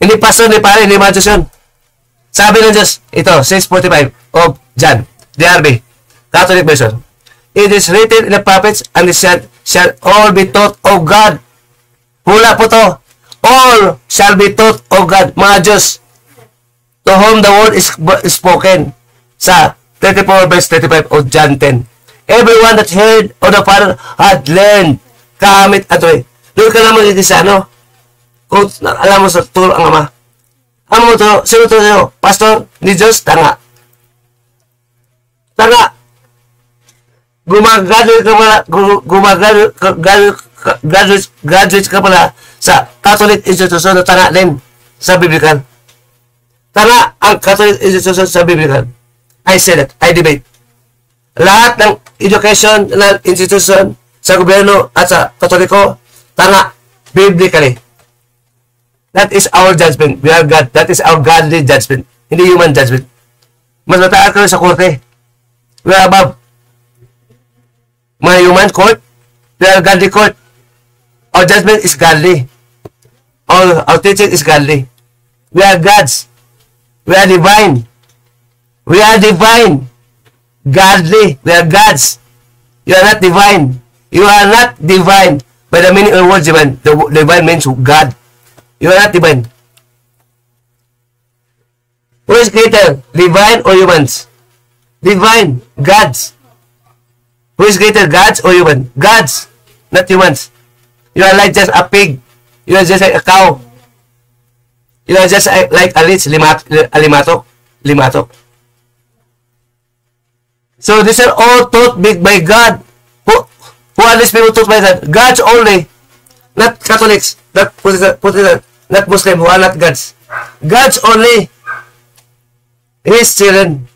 Hindi pastor, hindi pare, hindi mga Diyos yun. Sabi ng Diyos, ito, 6:45 of John, DRB, Catholic version. It is written in the prophets, and it shall all be taught of God. Hula po to. All shall be taught of God. Mga Diyos, to whom the word is spoken. Sa 34 verse 35 of John 10. Everyone that heard of the Father had learned. Kamit at way. Doon ka naman isa, no? Kung alam mo sa turo ang Ama. Ano mo to? Sino to sa'yo? Pastor ni Diyos? Tanga. Tanga. Graduate ka pala sa Catholic institution na tanga din sa Biblical. Tanga ang Catholic institution sa Biblical. I said it. I debate. Lahat ng education na institution sa gobyerno at sa Katoliko, tanga biblically. That is our judgment. We are God. That is our godly judgment. Hindi human judgment. Mas mataas ka sa korte. We are above my human court. We are godly court. Our judgment is godly. Our teaching is godly. We are gods. We are divine. We are divine. Godly. We are gods. You are not divine. You are not divine. By the meaning of the word divine, the divine means God. You are not divine. Who is greater? Divine or humans? Divine. Gods. Who is greater? Gods or human? Gods. Not humans. You are like just a pig. You are just like a cow. You are just like a leech. Limatok. So these are all taught by God. Who are these people taught by God? Gods only. Not Catholics. Not Protestant. Not Muslim. Who are not gods. Gods only. His children.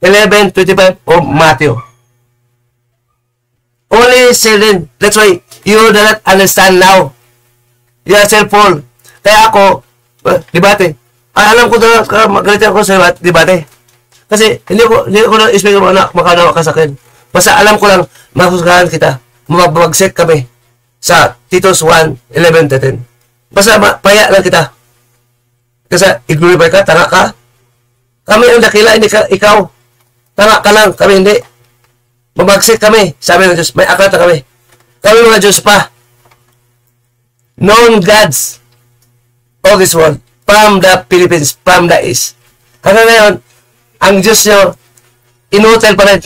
11:25 of Matthew. Only children. That's why you do not understand now. You are self-full. Kaya ako, debate. Alam ko na magalit ako sa debate. Kasi hindi ko na-expect na makanawa ka sa akin. Basta alam ko lang, mahusgahan kita. Mabagsik kami sa Titus 1:11-13. Basta paya lang kita. Kasi i-glorify ka, tanga ka. Kami ang dakila, hindi ka, ikaw. Tanga ka lang, kami hindi. Mabagsik kami, sabi ng Diyos, may aklat na kami. Kami mga Diyos pa. Known gods of this world, from the Philippines, from the East. Hanggang ngayon, ang Diyos nyo, inutel pa rin,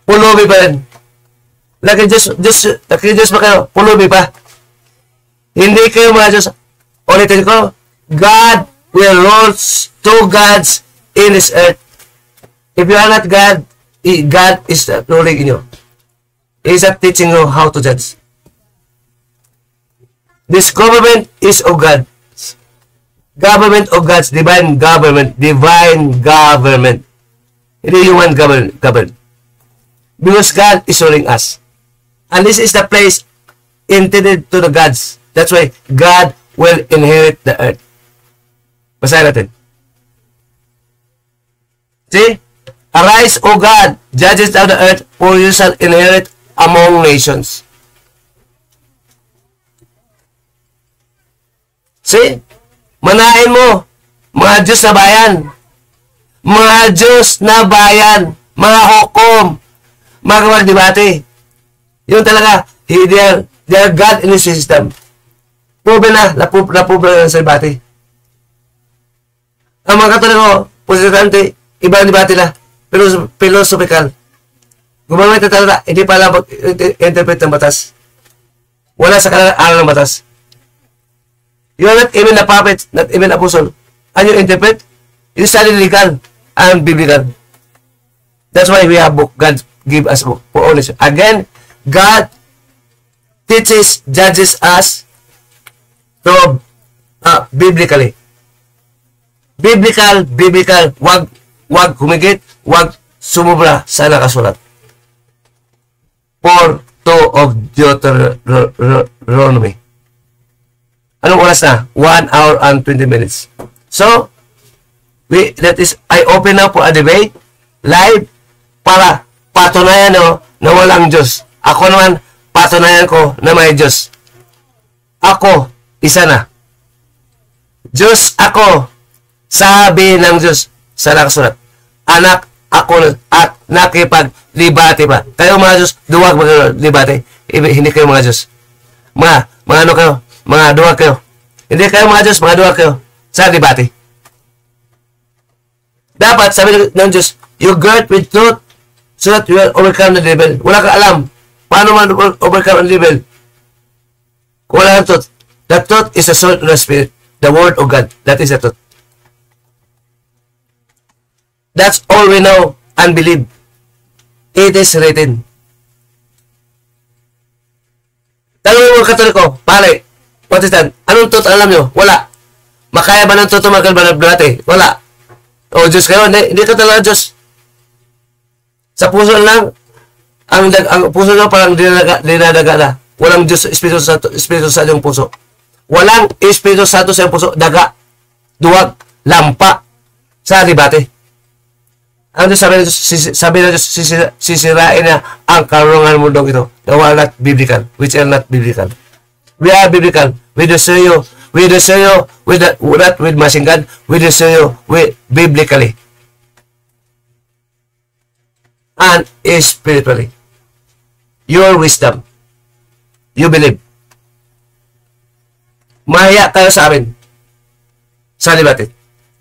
pulubi pa rin. Lagi Diyos pa kayo, pulubi pa. Hindi kayo mga Diyos. Ulitin ko, God will rule two gods in this earth. If you are not God, God is ruling in you. He is not teaching you how to judge. This government is of God. Government of God's divine government. Divine government. Hindi human government. Because God is ruling us. And this is the place intended to the gods. That's why God will inherit the earth. Basahin natin. See? Arise, O God, judges of the earth, for you shall inherit among nations. See? Manahin mo, mga Diyos na bayan. Mga Diyos na bayan. Mga hukom. Mga debate. Yun talaga. They are God in His system. Proven na. Naproven na sa debate. Ang mga Katoliko, Protestante, iba ang debate nila. Philosophical. Gumamit na talaga, hindi pala interpret ng batas. Wala sa kanila aral ng batas. You are not even a prophet, not even apostle. And you interpret, it is only legal and biblical. That's why we have book. God give us book for all. Again, God teaches, judges us to biblically. Biblical. Wag humigit, wag sumubra sa nakasulat. 4:2 of Deuteronomy. Anong oras na? 1 hour and 20 minutes. So, I open now for a debate, live, para patunayan na walang Diyos. Ako naman, patunayan ko na may Diyos. Ako, isa na. Diyos ako, sabi ng Diyos sa nakasulat. Anak ako at nakipag-libati pa. Kayo mga Diyos, duwag mag-libati. Hindi kayo mga Diyos. Mga ano kayo? Mga duwag kayo. Hindi kayo mga Diyos, mga duwag kayo. Sa libati. Dapat, sabi ng Diyos, you girt with truth so that you will overcome the devil. Wala ka alam. Paano man overcome ang devil? Kung wala kang truth. The truth is the sword of the Spirit. The word of God. That is the truth. That's all we know and believe. It is written. Tanongin mo Katoliko, pare, Protestant, anong truth alam nyo? Wala. Makaya ba ng truth magkalbanab dati? Wala. O Diyos kayo, hindi ka talaga Diyos. Sa puso lang, ang puso nyo parang dinadaga na. Walang Diyos, Espiritu sa iyong puso. Walang Espiritu Santo sa iyong puso, daga, duwag, lampa, sa debate. Ano sabi na Diyos, sisirain na ang karunungan mundong ito na wala not biblical, which are not biblical. We are biblical. We desire you with not with machine gun, we desire you with biblically and spiritually. Your wisdom. You believe. Mahiya tayo sa amin. Sa debate.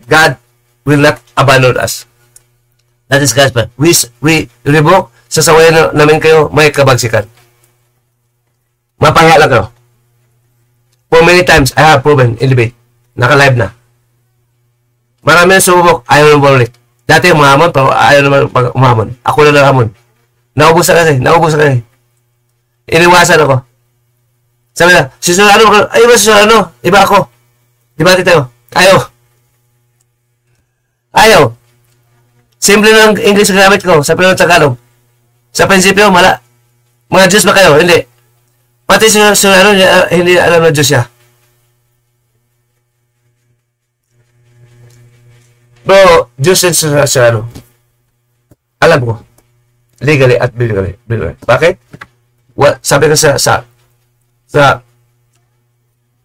God will not abandon us. That is God's plan. We revoke, sasawayan namin kayo, may kabagsikan. Mapahiya lang kayo. For many times, I have proven in debate. Naka-live na. Marami na sumubok, ayaw naman bumalik. Dati umahamon, pero ayaw naman umahamon. Ako na nakahamon. Naubusan kasi. Iniwasan ako. Sabi na, si Solano, ay ba si Solano? Iba ako. Debate tayo. Ayaw. Simple lang English na gamit ko sa Pinoy Tagalog. Sa prinsipyo, mga Diyos ba kayo? Hindi. Pati si Solano, hindi alam na Diyos siya. Bro, Diyos si Solano. Alam ko. Legally at biblically. Bakit? Sabi ko sa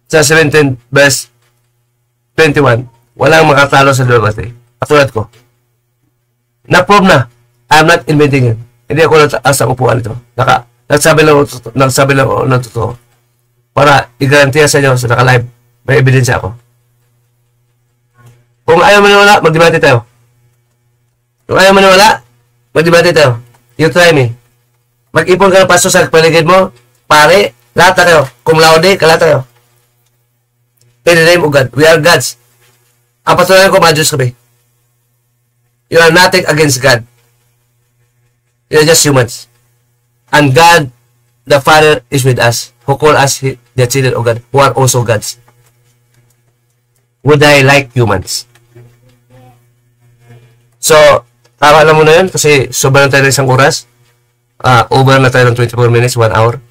17 verse 21, walang makatalo sa debate. Katulad ko. Na-prove na. I'm not inventing it. Hindi ako nataas ang upuan ito. Nagsabi lang ng totoo. Para i-garantiya sa inyo sa naka-live. May ebidensya ako. Kung ayaw maniwala, mag-debate tayo. Kung ayaw maniwala, mag-debate tayo. You try me. Mag-ipon ka ng pasto sa paligid mo. Pare, lahat na kayo. Kung laude, lahat na kayo. In the name of God. We are gods. Ang patunayan ko, mga Diyos kami. You are nothing against God. You are just humans. And God, the Father, is with us, who call us the children of God, who are also gods. Would I like humans? So, tama na muna yun, kasi sobrang na tayo ng isang oras. Over na tayo ng 24 minutes, 1 hour.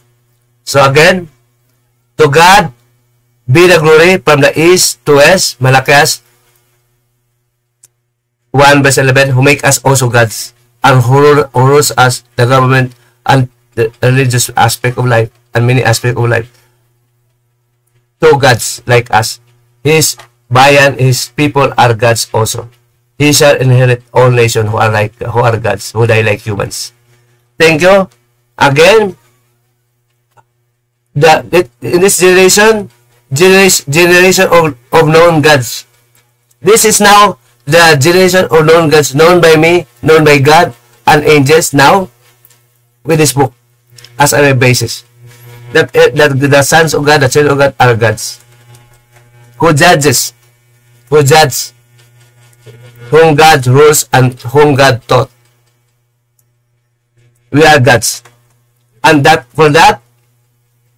So again, to God be the glory from the east to west, Malachias 1 verse 11, who make us also gods, and who rules us, the government, and the religious aspect of life, and many aspects of life. Two gods like us. His bayan, his people are gods also. He shall inherit all nations who are gods, who die like humans. Thank you. Again, in this generation of known gods, this is now the generation or known gods known by me, known by God and angels now with this book as a basis. That the sons of God, the children of God are gods. Who judges, whom God rules and whom God taught. We are gods. And for that,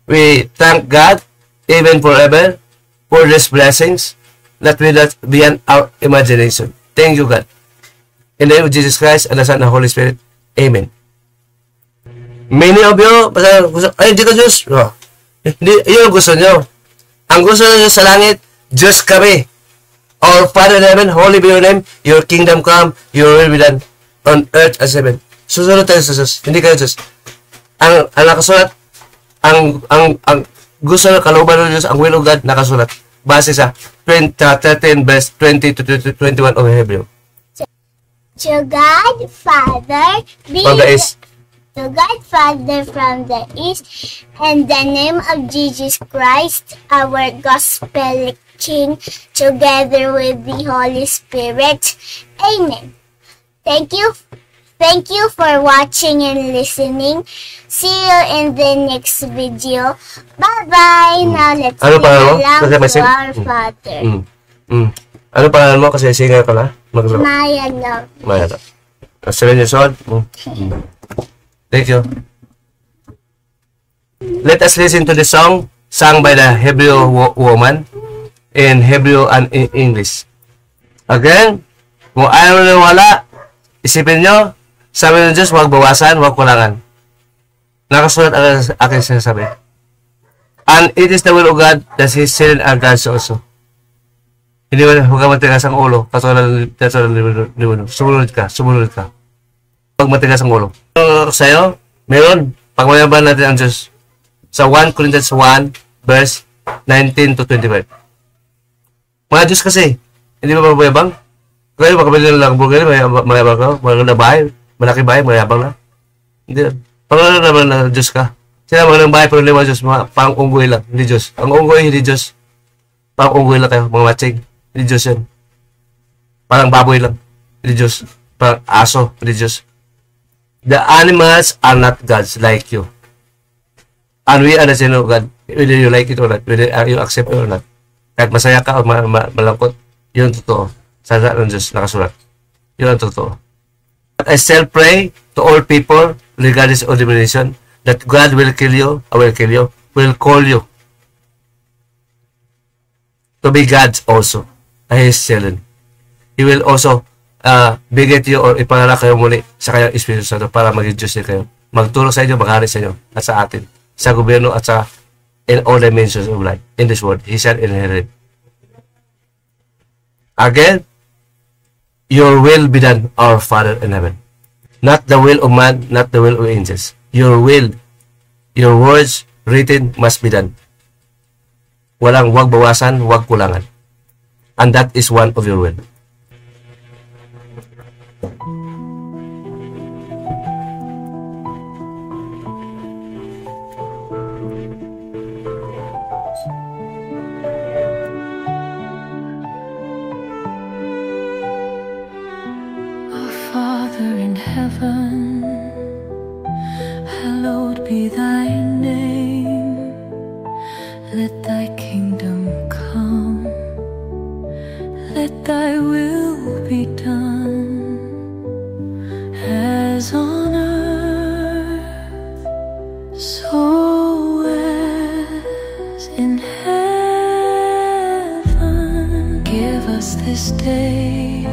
we thank God even forever for these blessings that will not beyond our imagination. Thank you, God. In the name of Jesus Christ and the Son and the Holy Spirit. Amen. Many of you, ay, hindi ko Diyos. Oh. Hindi, yun gusto nyo. Ang gusto nyo sa langit, Diyos kami. Our Father in heaven, holy be your name, your kingdom come, your will be done on earth as heaven. Susunod tayo sa Diyos. Hindi kayo Diyos. Ang nakasulat, ang gusto ng kalooban ng Diyos, ang will of God, nakasulat. Base sa 13 verse 20 to 21 of Hebrew. To God, Father, From the east. To God, Father from the east, in the name of Jesus Christ, our gospel King, together with the Holy Spirit. Amen. Thank you for watching and listening. See you in the next video. Bye-bye. Now let's Ano sing pangalan mo? along Kasi may to sing- our Father. Ano pangalan mo? Kasi singer ka na. Maya love. Maya. 7 years old. Thank you. Let us listen to the song sung by the Hebrew woman in Hebrew and in English. Again, kung ayaw na wala, isipin nyo, sabi ng Diyos, huwag bawasan, huwag kulangan. Nakasulat ang aking sinasabi. And it is the will of God that He sent our gods also. Hindi mo, huwag ka matigas ang ulo. Sumunod ka. Huwag matigas ang ulo. Sa'yo, meron, pagmayaban natin ang Diyos. Sa 1 Corinthians 1, verse 19 to 25. Mga Diyos kasi, hindi ba mabayabang? Kaya makabili ng burger, mayabang ka, maganda bahay, malaki bahay, mayabang na. Hindi. Pangalaman naman na Diyos ka. Sila mga ng bahay, pero hindi mga Diyos, mga pang-unggoy lang, hindi Diyos. Ang unggoy, hindi Diyos. Pang-unggoy lang kayo, mga matsig, hindi Diyos yan. Parang baboy lang, hindi Diyos. Parang aso, hindi Diyos. The animals are not gods like you. And we are the children of God, whether you like it or not, whether you accept it or not. Kahit masaya ka o malangkot, yun ang totoo. Sa ng Diyos nakasulat. Yun ang totoo. But I still pray to all people, regardless of denomination, that God will kill you, will call you to be gods also, as His children. He will also beget you or ipanganak kayo muli sa kanyang Espiritu Santo para maging Diyos niya kayo. Magtulong sa inyo, maghari sa inyo at sa atin, sa gobyerno at sa in all dimensions of life in this world. He shall inherit. Again, your will be done, our Father in heaven. Not the will of man, not the will of angels. Your will, your words written must be done. Walang wag bawasan, wag kulangan. And that is one of your will. Father in heaven, hallowed be thy name. Let thy kingdom come, let thy will be done, as on earth, so as in heaven. Give us this day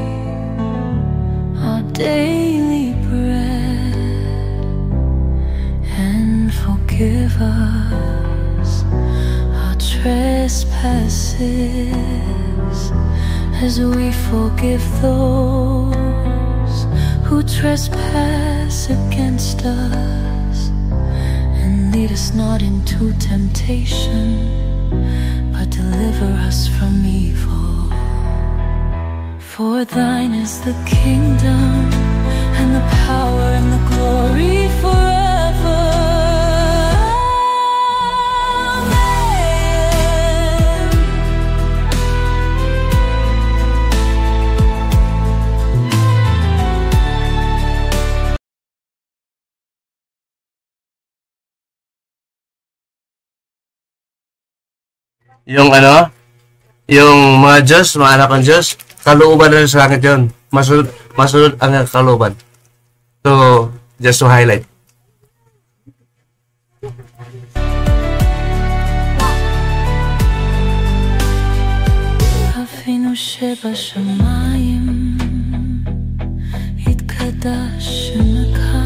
our daily bread, and forgive us our trespasses, as we forgive those who trespass against us. And lead us not into temptation, but deliver us from evil. For thine is the kingdom, and the power, and the glory forever. Amen. Yung ano, yung mga Diyos, mga anak ng Diyos, kalooban na sa langit yun. Masunod ang kalooban. So, just to highlight. אבינו שבשמיים, יתקדש שמך